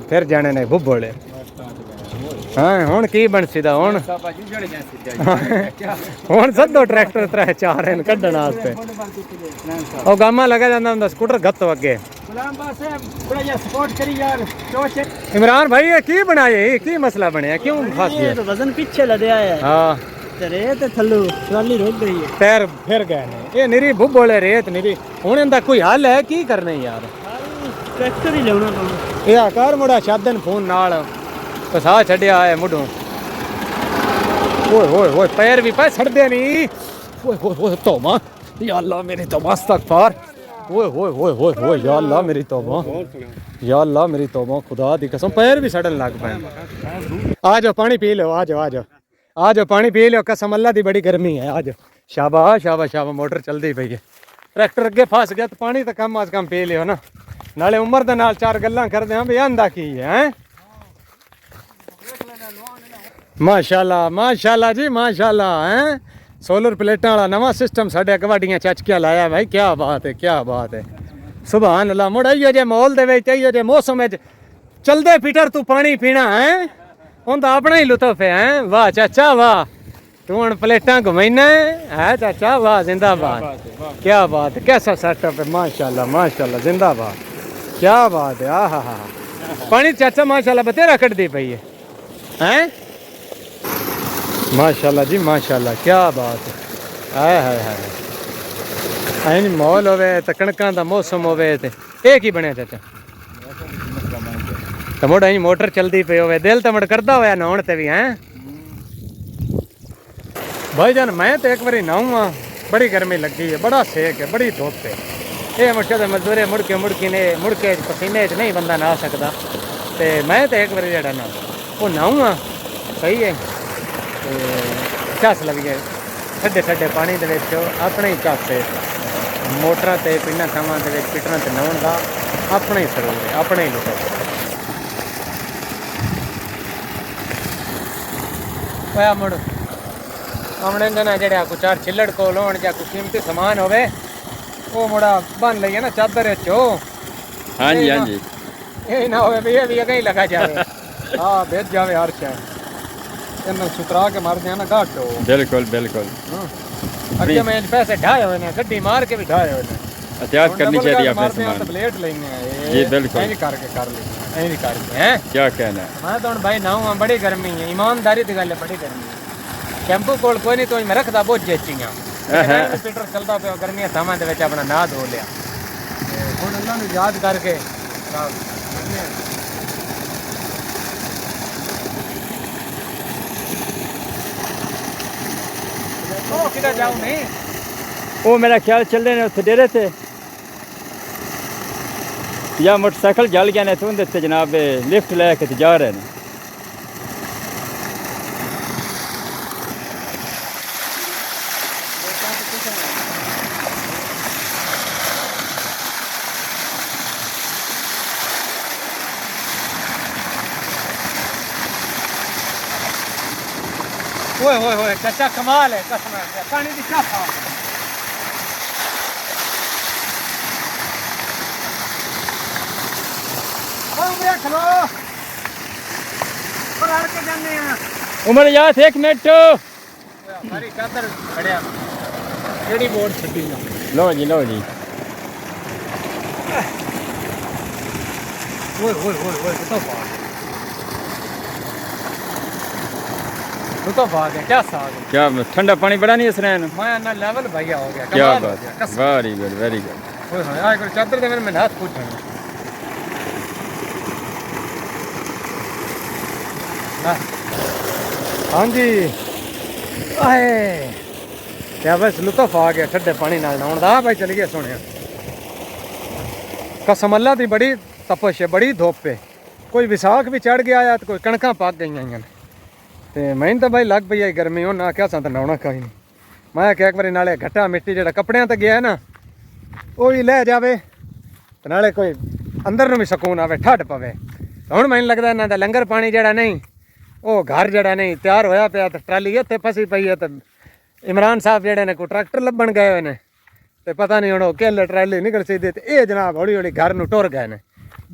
ਫਿਰ ਜਾਣੇ ਨੇ ਬੁੱਬੋਲੇ ਹਾਂ ਹੁਣ ਕੀ ਬਣ ਸਿੱਧਾ ਹੁਣ ਸੱਦੋ ਟਰੈਕਟਰ 3-4 ਇਹਨੂੰ ਕੱਢਣ ਵਾਸਤੇ ਉਹ ਗਾਮਾ ਲਗਾ ਜਾਂਦਾ ਹੁੰਦਾ ਸਕੂਟਰ ਗੱਤੋਂ ਅੱਗੇ इमरान भाई ये की बनाए की मसला बनया क्यों फंस गया तो वजन पीछे लदया है हां ते रेत थल्लू ट्राली रुक गई है पैर फिर गए ने ये निरी बुब्बोले रेत निरी हुन इंदा कोई हल है की करने यार ट्रैक्टर ही लेना तो ये आकार मुड़ा शादन फोन नाल फसा छड्या है मुडो ओए ओए ओए पैर भी पे छड़दे नहीं ओए ओए ओए तौबा या अल्लाह मेरी तौबा इस्तगफार ओए ओए ओए ओए ओए या अल्लाह मेरी तौबा या अल्लाह मेरी तौबा खुदा दी कसम पैर भी सड़न लग पे आ जाओ पानी पी लो आ जाओ पानी पी लो कसम अल्लाह दी बड़ी गर्मी है आ जाओ शाबाश शाबाश शाबाश मोटर चलदी पई है ट्रैक्टर अगे फस गया तो पानी तो कम अज कम पी लियो ना नाले उम्र दे नाल चार गल्लां करदे हां भी आंदा की है माशाल्लाह जी माशाल्लाह हैं सोलर प्लेटा वाला नवा सिस्टम साढ़े गवाडियां चचकियां लाया भाई क्या बात है सुभान अल्लाह मुड़ इहो जे माहौल दे विच इहो जे मौसम विच चलदे फिटर तू पानी पीना है उनदा अपना ही लुत्फ है वाह चाचा वाह तू हुण प्लेटां घुमाइना है चाचा वाह जिंदाबाद क्या बात है कैसा सेटअप है माशाल्लाह जिंदाबाद क्या बात है आहा हा पानी चाचा माशाल्लाह बतेरा कटदी पई है माशाल्लाह जी माशाल्लाह क्या बात है हाय हाय ऐन माहौल होवे ते कणकां दा मौसम होवे ते ये की बनया चाचा ते मोड़ा ही मोटर चलदी पई होवे दिल ते मड़ करदा होया नहाउण ते भी हैं भाईजान मैं तो एक बारी नहाऊं बड़ी गर्मी लगी है बड़ा सेक है बड़ी धुप है ये मुश्किल मजदूरी मुड़ के पसीने च नहीं बंदा नहा सकदा ते मैं तो एक बारी जेड़ा ना वो नहाऊं सही है ਝੱਸ ਲਵੀਏ ਠੱਡੇ ਠੱਡੇ ਪਾਣੀ ਦੇ ਵਿੱਚ ਆਪਣਾ ਹੀ ਝੱਸ ਹੈ ਮੋਟਰਾਂ ਤੇ ਪਿੰਡਾਂ ਥਾਵਾਂ ਦੇ ਵਿੱਚ ਪਿੱਟਣਾ ਤੇ ਨਹਾਉਣ ਦਾ ਆਪਣਾ ਹੀ ਸਰੋਵਰ ਹੈ ਆਪਣਾ ਹੀ ਲੁਤਫ ਹੋਇਆ ਮੁੜ ਆਮਣੇ ਨਾ ਜਿਹੜਾ ਕੋਈ ਚਾਰ ਛਿੱਲੜ ਕੋਲ ਹੋਣ ਜਾਂ ਕੋਈ ਕੀਮਤੀ ਸਮਾਨ ਹੋਵੇ ਉਹ ਮੁੜਾ ਬੰਨ ਲਈਏ ਨਾ ਚਾਦਰ ਵਿੱਚੋਂ ਹਾਂਜੀ ਹਾਂਜੀ ਇਹ ਨਾ ਹੋਵੇ ਵੀ ਇਹ ਵੀ ਅਗੇ ਹੀ ਲਗਾ ਜਾਵੇ ਹਾਂ ਭੇਜ ਜਾਵੇ ਹਰ ਸ਼ੈ ਇਹਨਾਂ ਸੁਤਰਾ ਕੇ ਮਾਰ ਦਿਆਂ ਨਾ ਘਾਟੋ ਬਿਲਕੁਲ ਬਿਲਕੁਲ ਅੱਗੇ ਮੈਂ ਪੈਸੇ ਢਾਏ ਹੋਏ ਨੇ ਗੱਡੀ ਮਾਰ ਕੇ ਵੀ ਢਾਏ ਹੋਏ ਨੇ एहतियात करनी चाहिए अपने सामान प्लेट लेंगे जी बिल्कुल ऐ करके कर लेंगे ऐ करके हैं क्या कहना है मैं तो भाई ना हूं बड़ी गर्मी है ईमानदारी दी गल है बड़ी गर्मी है टेंपू कोल कोई नहीं तो मैं रखदा बहुत जेचियां पीटर चलदा पे गर्मी सामान दे विच अपना ना धो लिया हुन अल्लाह ने याद करके ओ किधर जाऊं नहीं वो मेरा ख्याल चल रहे ने उत्थे डेरे थे या मोटरसाइकिल जल गया ने तो उनदे ते जनाब लिफ्ट लेके ते जा रहे ने ओए चाचा कमाल है कसम है पानी दी चाफा उमर याद एक मिनट हमारी चादर खड़िया केड़ी बोर्ड छड्डी ना लो जी ओए तो भाग है क्या साग है क्या ठंडा पानी बड़ा नहीं इसने मैं ना लेवल भैया हो गया क्या कमाल हो बात गया वेरी गुड ओए हां कोई चादर दे मैंने हाथ पूछना हाँ जी आए क्या बस लुत्फ आ गया ठंडे पानी नाल नहाउण दा भाई चल गया सुनिया कसम अल्लाह दी बड़ी तपश है बड़ी धुप है कोई विसाख भी चढ़ गया या तो कोई कणकां पक गई ते मैं तो भाई लग पई है गर्मी होना आख्या सा तो नहाउणा कहीं नहीं मैं आख्या एक बारी नाले घट्टा मिट्टी जेड़ा कपड़ियां ते गया ना वो भी लै जावे ते नाले कोई अंदर नूं भी सकून आवे ठंड पवे हुण मैनूं लगदा इन्हां दा लंगर पानी जेड़ा नहीं वो घर जड़ा नहीं तैयार होया पिया तो ट्राली इत्थे फसी पई है तो इमरान साहब जेड़े ने कोई ट्रैक्टर लभण गए हुए ने ते पता नहीं हुण केले ट्राली निकल सी ते ये जनाब हौली हौली घर नूं टुर गए ने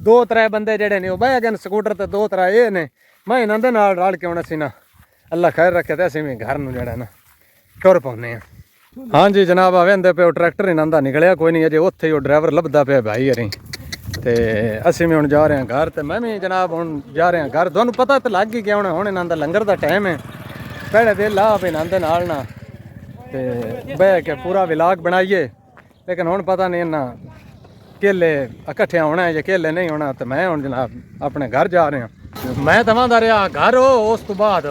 दो त्रै बंदे जेड़े ने वो बह गए स्कूटर ते दो त्रै ये ने मैं इन्हां दे नाल रल के हुण असीं ना अल्लाह खैर रखे ते असीं भी घर नूं जेड़ा ना टुर पौने आ हाँ जी जनाब आवेंदे पे ट्रैक्टर इन्हां दा निकलिया कोई नहीं अजे उत्थे ही ड्राइवर लभदा पिया भाई अरें ते असीं भी हुण जा रहे हैं घर ते मैं भी जनाब हुण जा रहे हैं घर तुहानूं पता तो लग ही गया होना हुण इन्हां दा लंगर दा टाइम है पहले वेला आप इन्हां दे नाल ना ते बह के पूरा विलाग बनाइए लेकिन हुण पता नहीं इन्हां केले इकट्ठे होना है या केले नहीं होना तो मैं हुण जनाब अपने घर जा रहे हैं मैं तवांदा रहा घर हो उस तो बाद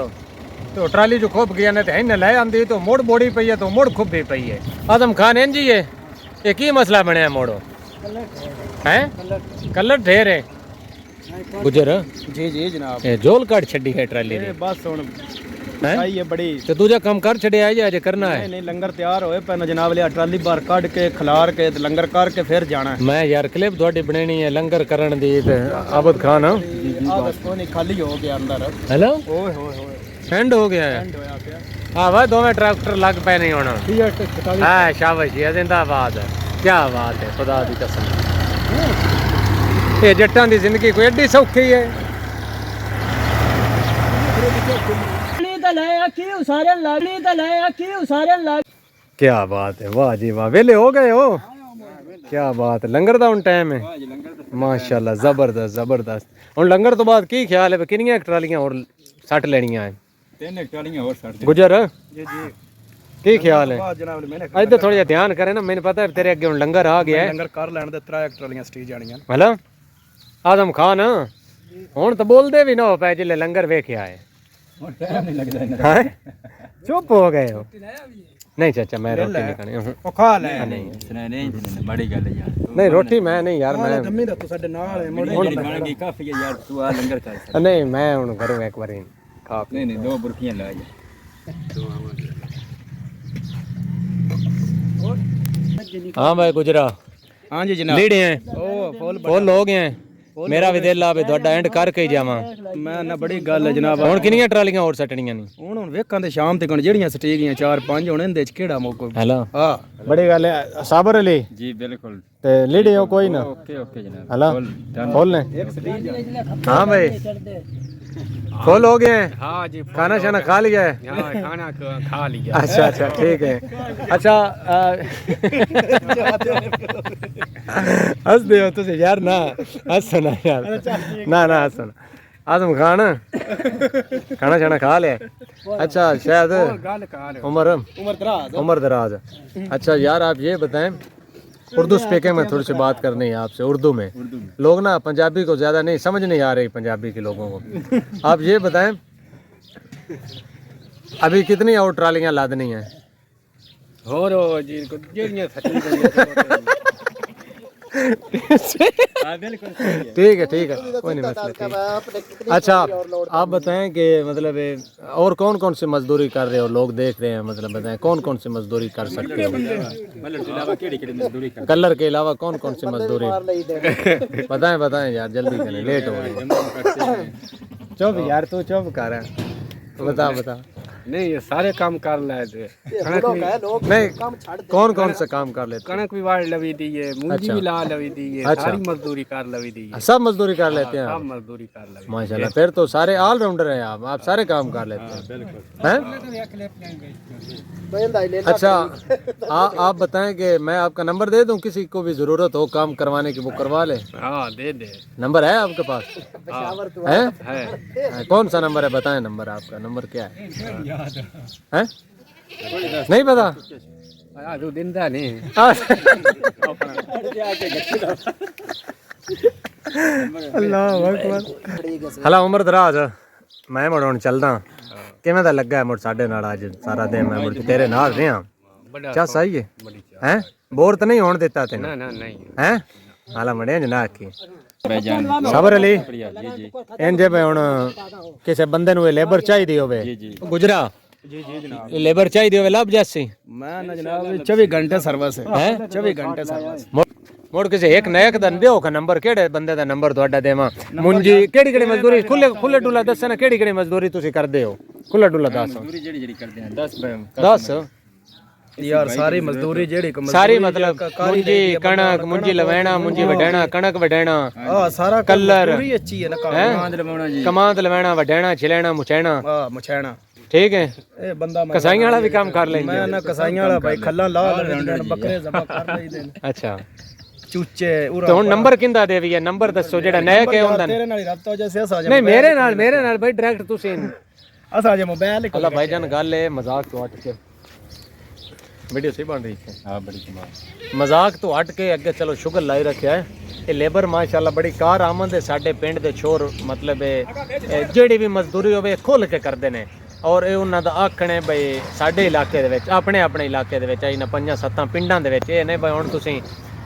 तो ट्राली जो खुब गया ने तो इन्हें लै आंदी तो मुड़ बोड़ी पई है तो मुड़ खुबी पई है आदम खान इंज ही है ये की मसला बनया मोड़ो हैं कलर ढेर है गुजर जी जी जनाब ए जोल काट छड़ी है ट्राली दी बस हुण हैं आई है बड़ी ते दूजा काम कर छड़े आई अजे करना है नहीं लंगर तैयार होए पर जनाब लिया ट्राली बाहर कढ के खिलार के ते लंगर करके फिर जाना है मैं यार क्लिप थोड़ी बनानी है लंगर करन दी ते आबद खान बस कोई खाली हो गया अंदर हेलो ओए होए एंड हो गया है एंड होया पिया हाँ भाई दोवें ट्रैक्टर लग पे नहीं होना हाँ शाबाश जी जिंदाबाद है क्या बात है खुदा दी कसम ये जट्टां दी जिंदगी कोई एडी सौखी है क्या बात है वाह जी वाह वेले हो गए हो क्या बात है लंगर दा हुण टाइम है माशाल्लाह जबरदस्त जबरदस्त हुण लंगर तो बाद की ख्याल है कितनियां ट्रालियां और सट लेनियां है तीन ट्रालियां और सट गुजर जी जी की ख्याल है जनाब मैंने इधर थोड़ा ध्यान करे ना मैंने पता है तेरे अगे हुण लंगर आ गया है लंगर कर लैण दे त्रै ट्रालियां स्टेज जानियां हेलो आदम खान हुण तो बोलदे भी ना हो पै जिल्ले लंगर वेख्या है टाइम नहीं लगदा हैं चुप हो गए हो नहीं चाचा मैं रोटी नहीं खानी ओ खा ले इसने नहीं बड़ी गल यार नहीं रोटी मैं नहीं यार मैं धम्मी दा तू साडे नाल है मुड़ बड़ी बन गई काफी है यार तू आ लंगर कर नहीं मैं हुण घरों एक बारी खा पी नहीं दो बुरकियां ला जा हाँ भाई गुजरा हाँ जी जनाब लीडे हैं ओ फुल हो गए हैं मेरा भी दिल आ भी ਤੁਹਾਡਾ ਐਂਡ ਕਰਕੇ ਹੀ ਜਾਵਾਂ ਮੈਂ ਨਾ ਬੜੀ ਗੱਲ ਹੈ ਜਨਾਬ ਹੁਣ ਕਿੰਨੀਆਂ ਟਰਾਲੀਆਂ ਹੋਰ ਸੱਟਣੀਆਂ ਨੇ ਹੁਣ ਵੇਖਾਂ ਤੇ ਸ਼ਾਮ ਤੱਕ ਜਿਹੜੀਆਂ ਸਟੇ ਗਈਆਂ 4-5 ਹੁਣ ਇਹਦੇ ਚ ਕਿਹੜਾ ਮੌਕਾ ਹੈਲੋ ਹਾਂ ਬੜੀ ਗੱਲ ਹੈ ਸਾਬਰ ਅਲੀ जी बिल्कुल ਤੇ ਲੀਡੇ ਹੋ ਕੋਈ ਨਾ ओके ओके जनाब हेलो फुल ने हाँ भाई फुल हो गए हैं हाँ जी खाना शाना खा लिया है हाँ खाना खा लिया अच्छा अच्छा ठीक है अच्छा हंस दे हो तुझे यार ना हंसो ना यार ना ना हंसो ना आजम खान खाना शाना खा लिया अच्छा शायद उम्र दराज अच्छा यार आप ये बताएं उर्दू स्पीकिंग में थोड़ी सी बात करनी है आपसे उर्दू में लोग ना पंजाबी को ज़्यादा नहीं समझ नहीं आ रही पंजाबी के लोगों को आप ये बताएं अभी कितनी और ट्रालियाँ लादनी हैं ਹੋਰ ਜੀ ਜਿਹੜੀਆਂ ਸੱਟੀ ਗਈਆਂ ठीक है कोई नहीं मसला ठीक। अच्छा आप बताएं कि मतलब और कौन कौन सी मजदूरी कर रहे हो लोग देख रहे हैं मतलब बताएं कौन कौन सी मजदूरी कर सकते हो कलर के अलावा कौन कौन सी मजदूरी बताएं यार जल्दी करें लेट हो गए चुप यार तू चुप कर बता नहीं ये सारे काम कर ले नहीं कौन कौन से काम कर लेते कणक भी वाड़ लवी दी है मूंगी भी ला लवी दी है अच्छा। सारी मजदूरी कर लवी दी है सब मजदूरी कर लेते हैं सब आप? मजदूरी कर लवी माशाल्लाह फिर तो सारे ऑलराउंडर हैं आप सारे काम कर लेते हैं हैं अच्छा आप बताएं कि मैं आपका नंबर दे दूं किसी को भी जरूरत हो काम करवाने की वो करवा ले हाँ दे दे नंबर है आपके पास है कौन सा नंबर है बताएं नंबर आपका नंबर क्या है हैं नहीं पता तू दिंदा नहीं अल्लाह अकबर हला उम्र दराज मैं मुड़ हुण चलदा किवें दा लगा मुड़ साडे नाल अज सारा दिन मैं मुड़ तेरे नाल रहा चा सही है हैं बोर तो नहीं होण दिता तैनूं ना नहीं हैं हाला मड़िया जना आखी भाईजान सबर अली जी जी इंज पे हुण किसी बंदे नूं लेबर चाहिदी होवे गुजरा जी जनाब ये लेबर चाहिदी होवे लब जासी मैं ना जनाब 24 घंटे सर्विस है 24 घंटे सर्विस मुड़ किसी एक नायक दा दिओ का नंबर केड़े बंदे दा नंबर तुहाडा देवां मुंजी केड़ी मजदूरी खुले डुला दसना केड़ी मजदूरी तुसी करदे हो खुला डुला दस मजदूरी जेड़ी करते हैं 10 यार सारी मजदूरी जेड़ी सारी मतलब मुंजी कणक मुंजी लवेणा मुंजी वडेणा कणक वडेणा हां सारा कलर पूरी अच्छी है ना कमांद लवाना जी कमांद लवेणा वडेणा छिलेणा मुचैणा हां मुछैणा ठीक है ए बंदा कसाईयां वाला भी काम कर लेंगे मैं ना कसाईयां वाला भाई खल्ला ला लेंदे बकरे जमा कर लईदे अच्छा चूचे तो हुन नंबर किंदा देवी है नंबर दसो जेड़ा नायक है हुंदा तेरे नाल रब्ता हो जैसे असा नहीं मेरे नाल भाई डायरेक्ट तुसी असा जे मोबाइल अल्लाह भाईजान गल है मजाक तो हट के वीडियो सही बन रही है हां बड़ी कमाल मजाक तो हट के अगे चलो शुगर लाई रखा है ये लेबर माशाल्लाह बड़ी कार आमद है साडे पिंड दे छोर मतलब जेड़ी भी मजदूरी होवे खुल के करदे ने और ਇਹ ਉਹਨਾਂ ਦਾ ਆਖਣ ਹੈ ਬਈ ਸਾਡੇ ਇਲਾਕੇ ਦੇ ਵਿੱਚ ਆਪਣੇ ਇਲਾਕੇ ਦੇ ਵਿੱਚ ਇਹਨਾਂ 5-7 ਪਿੰਡਾਂ ਦੇ ਵਿੱਚ ਇਹ ਨਹੀਂ ਬਈ ਹੁਣ ਤੁਸੀਂ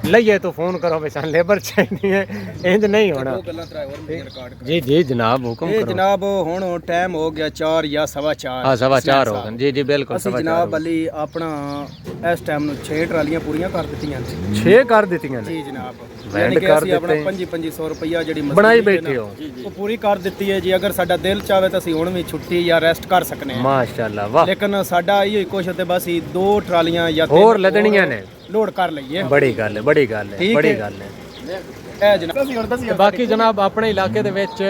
ਲਈਏ तो फोन करो बे सन लेबर चाहिए है इंज नहीं होना जी जी जनाब हुक्म ए करो जनाब हुन टाइम हो गया 4 या 4:15 हां 4:15 हो गए जी जी बिल्कुल ਅਸੀਂ ਜਨਾਬ ਅਲੀ ਆਪਣਾ ਇਸ ਟਾਈਮ ਨੂੰ 6 ਟਰਾਲੀਆਂ ਪੂਰੀਆਂ ਕਰ ਦਿੱਤੀਆਂ ਨੇ 6 ਕਰ ਦਿੱਤੀਆਂ ਨੇ ਜੀ ਜਨਾਬ ਵੈਂਡ ਯਾਨੀ ਕਿ ਕਰ ਅਸੀਂ ਆਪਣਾ ਦਿੱਤੇ 2500 ਰੁਪਇਆ ਜਿਹੜੀ ਬਣਾਈ ਮਜ਼ਦੂਰੀ ਬੈਠੇ ਹੋ ਉਹ ਪੂਰੀ ਕਰ ਦਿੱਤੀ ਹੈ ਜੀ ਅਗਰ ਸਾਡਾ ਦਿਲ ਚਾਵੇ ਤਾਂ ਅਸੀਂ ਹੁਣ ਵੀ ਛੁੱਟੀ ਜਾਂ ਰੈਸਟ ਕਰ ਸਕਨੇ ਹਾਂ माशाल्लाह वाह ਲੇਕਿਨ ਸਾਡਾ ਇਹੋ ਹੀ ਕੋਸ਼ਿਸ਼ ਤੇ ਬਸ ਹੀ 2 ਟਰਾਲੀਆਂ ਜਾਂ ਹੋਰ ਲਦਣੀਆਂ ਨੇ ਲੋਡ ਕਰ ਲਈਏ ਬੜੀ ਗੱਲ ਹੈ ਬੜੀ ਗੱਲ ਹੈ ਠੀਕ ਬੜੀ ਹੈ। ਗੱਲ ਹੈ ਇਹ ਜਨਾਬ ਤੇ ਬਾਕੀ ਜਨਾਬ ਆਪਣੇ ਇਲਾਕੇ ਦੇ ਵਿੱਚ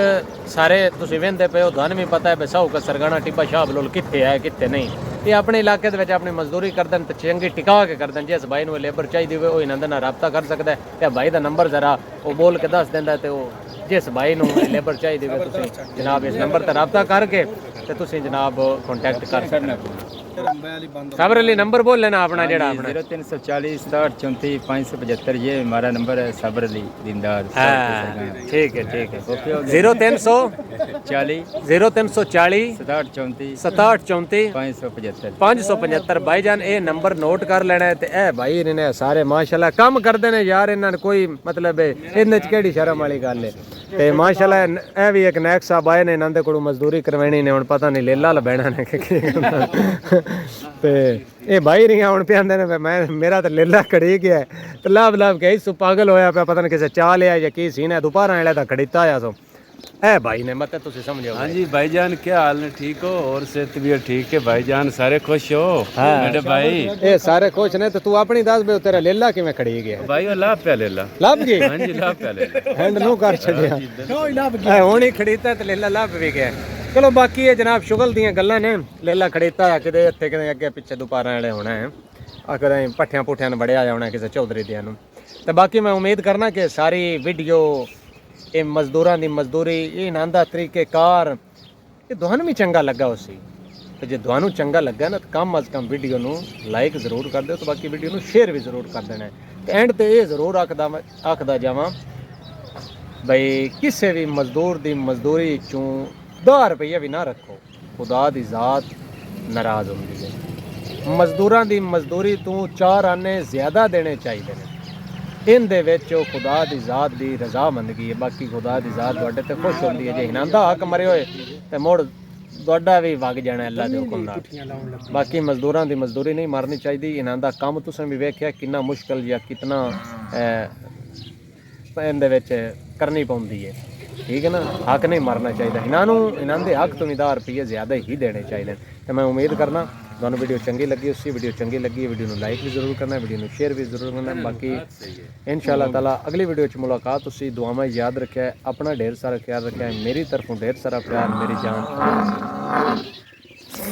ਸਾਰੇ ਤੁਸੀਂ ਵੇਂਦੇ ਪਏ ਹੋ ਤੁਹਾਨੂੰ ਵੀ ਪਤਾ ਹੈ ਬਈ ਸਾਊ ਕਾ ਸਰਗਾਣਾ ਟਿੱਬਾ ਸ਼ਾਹ ਬਲੋਲ ਕਿੱਥੇ ਹੈ ਕਿੱਥੇ ਨਹੀਂ ਇਹ ਆਪਣੇ ਇਲਾਕੇ ਦੇ ਵਿੱਚ ਆਪਣੀ ਮਜ਼ਦੂਰੀ ਕਰਦਣ ਤੇ ਚੰਗੀ ਟਿਕਾ ਕੇ ਕਰਦਣ ਜਿਸ ਭਾਈ ਨੂੰ ਲੇਬਰ ਚਾਹੀਦੀ ਹੋਵੇ ਉਹ ਇਹਨਾਂ ਦੇ ਨਾਲ ਰਾਬਤਾ ਕਰ ਸਕਦਾ ਹੈ ਤੇ ਭਾਈ ਦਾ ਨੰਬਰ ਜ਼ਰਾ ਉਹ ਬੋਲ ਕੇ ਦੱਸ ਦਿੰਦਾ ਤੇ ਉਹ ਜਿਸ ਭਾਈ ਨੂੰ ਲੇਬਰ ਚਾਹੀਦੀ ਹੋਵੇ ਤੁਸੀਂ ਜਨਾਬ ਇਸ ਨੰਬਰ ਤੇ ਰਾਬਤਾ ਕਰਕੇ ਤੇ ਤੁਸੀਂ ਜਨਾਬ ਕੰਟੈਕਟ ਕਰ ਸਕਦੇ ਹੋ साबर अली नंबर बोल लेना अपना जेड़ा अपना 0340 67 34 575 ये हमारा नंबर है साबर अली दीनदार ठीक है 0340 67 64 575 575 भाईजान ये नंबर नोट कर लेना है ते ए भाई इन्हें सारे माशाल्लाह काम करदे ने यार इन्हां कोई मतलब इन्ने च केड़ी शर्म वाली गल है ਤੇ ਮਾਸ਼ਾਅੱਲਾ ਇਹ ਵੀ ਇੱਕ ਨਾਇਕ ਸਾਹਿਬ ਆਏ ਨੇ, ਇਹਨਾਂ ਦੇ ਕੋਲੋਂ ਮਜ਼ਦੂਰੀ ਕਰਵਾਣੀ ਨੇ, ਹੁਣ ਪਤਾ ਨਹੀਂ ਲੇਲਾ ਲਬੈਣਾ ਨੇ ਕਿ ਕੀ ਕਰਨਾ। ਤੇ ਇਹ ਭਾਈ ਨਹੀਂ ਹੁਣ ਪਿਆਂਦੇ ਨੇ ਮੈਂ ਮੇਰਾ ਤਾਂ ਲੇਲਾ ਖੜੀ ਗਿਆ ਤੇ ਲਾਭ ਕੇ ਇਸ ਪਾਗਲ ਹੋਇਆ ਪਿਆ, ਪਤਾ ਨਹੀਂ ਕਿਸੇ ਚਾਹ ਲਿਆ ਜਾਂ ਕੀ ਸੀ ਨਾ, ਦੁਪਹਿਰਾਂ ਵਾਲਾ ਤਾਂ ਖੜੀਤਾ ਆਇਆ ਸੋ ए भाई ने मत तुसी समझो। हाँ जी भाईजान, क्या हाल है? ठीक हो? और से तबीयत ठीक है भाईजान? सारे खुश हो? मेरे भाई ए सारे खुश ने। तो तू अपनी दस बे तेरा लेला किवें खड़ी गया भाई? वो लाभ पे ले ला। लाभ गई? हाँ जी लाभ पे ले ला। हैंड नो कर छड़िया हुण ही खड़ीता ते लेला लाभ भी गया। चलो बाकी ये जनाब शुगल दियां गल्लां ने। लेला खड़ीता किते इत्थे किते अगे पिछे दुपारा वाले होना है, कदें पट्ठियां पुट्ठियां बड़े आ जाना किसी चौधरी दियां नूं। ते बाकी मैं उम्मीद करना कि सारी वीडियो ਇਹ ਮਜ਼ਦੂਰਾਂ ਦੀ ਮਜ਼ਦੂਰੀ, ਇਹ ਇਹਨਾਂ ਦਾ ਤਰੀਕੇਕਾਰ, ਇਹ ਤੁਹਾਨੂੰ ਵੀ ਚੰਗਾ ਲੱਗਾ ਉਸੇ ਤੇ ਜੇ ਤੁਹਾਨੂੰ ਚੰਗਾ ਲੱਗਾ ਨਾ ਤਾਂ ਕਮ ਅਜ਼ ਕਮ ਵੀਡੀਓ ਨੂੰ ਲਾਈਕ ਜ਼ਰੂਰ ਕਰ ਦਿਓ ਤੇ ਬਾਕੀ ਵੀਡੀਓ ਨੂੰ ਸ਼ੇਅਰ ਵੀ ਜ਼ਰੂਰ ਕਰ ਦੇਣਾ ਤੇ ਐਂਡ ਤੇ ਇਹ ਜ਼ਰੂਰ ਆਖਦਾ ਜਾਵਾਂ ਬਈ ਕਿਸੇ ਵੀ ਮਜ਼ਦੂਰ ਦੀ ਮਜ਼ਦੂਰੀ ਚੋਂ 10 ਰੁਪਈਆ ਵੀ ਨਾ ਰੱਖੋ, ਖੁਦਾ ਦੀ ਜ਼ਾਤ ਨਾਰਾਜ਼ ਹੁੰਦੀ ਹੈ। ਮਜ਼ਦੂਰਾਂ ਦੀ ਮਜ਼ਦੂਰੀ ਤੋਂ 4 ਆਨੇ ਜ਼ਿਆਦਾ ਦੇਣੇ ਚਾਹੀਦੇ ਨੇ, ਇਹਦੇ ਵਿੱਚ ਖੁਦਾ ਦੀ ਜ਼ਾਤ ਦੀ ਰਜ਼ਾਮੰਦਗੀ ਹੈ। ਬਾਕੀ ਖੁਦਾ ਦੀ ਜ਼ਾਤ ਤੁਹਾਡੇ ਤੇ ਖੁਸ਼ ਹੁੰਦੀ ਹੈ। ਜੇ ਇਹਨਾਂ ਦਾ ਹੱਕ ਮਰੇ ਹੋਏ ਤੇ ਮੁੜ ਤੁਹਾਡਾ ਵੀ ਵਗ ਜਾਣਾ ਅੱਲਾ ਦੇ ਹੁਕਮ ਨਾਲ। ਬਾਕੀ ਮਜ਼ਦੂਰਾਂ ਦੀ ਮਜ਼ਦੂਰੀ ਨਹੀਂ ਮਾਰਨੀ ਚਾਹੀਦੀ। ਇਹਨਾਂ ਦਾ ਕੰਮ ਤੁਸੀਂ ਵੀ ਵੇਖਿਆ ਕਿੰਨਾ ਮੁਸ਼ਕਲ ਜਾਂ ਕਿਤਨਾ ਇਹਦੇ ਵਿੱਚ ਕਰਨੀ ਪੈਂਦੀ ਹੈ, ਠੀਕ ਹੈ ਨਾ। ਹੱਕ ਨਹੀਂ ਮਾਰਨਾ ਚਾਹੀਦਾ ਇਹਨਾਂ ਦੇ ਹੱਕ ਤੋਂ 10 ਰੁਪਏ ਜ਼ਿਆਦਾ ਹੀ ਦੇਣੇ ਚਾਹੀਦੇ। ਤੇ ਮੈਂ ਉਮੀਦ ਕਰਨਾ ਤੁਹਾਨੂੰ ਵੀਡੀਓ ਚੰਗੀ ਲੱਗੀ, ਉਸੇ ਵੀਡੀਓ ਚੰਗੀ ਲੱਗੀ ਵੀਡੀਓ ਨੂੰ ਲਾਈਕ ਵੀ ਜ਼ਰੂਰ ਕਰਨਾ, ਵੀਡੀਓ ਨੂੰ ਸ਼ੇਅਰ ਵੀ ਜ਼ਰੂਰ ਕਰਨਾ। ਬਾਕੀ इंशाअल्लाह ताला अगली वीडियो च मुलाकात उसी दुआ में याद रखा है। अपना ढेर सारा ख्याल रखा है। मेरी तरफों ढेर सारा प्यार, मेरी जान।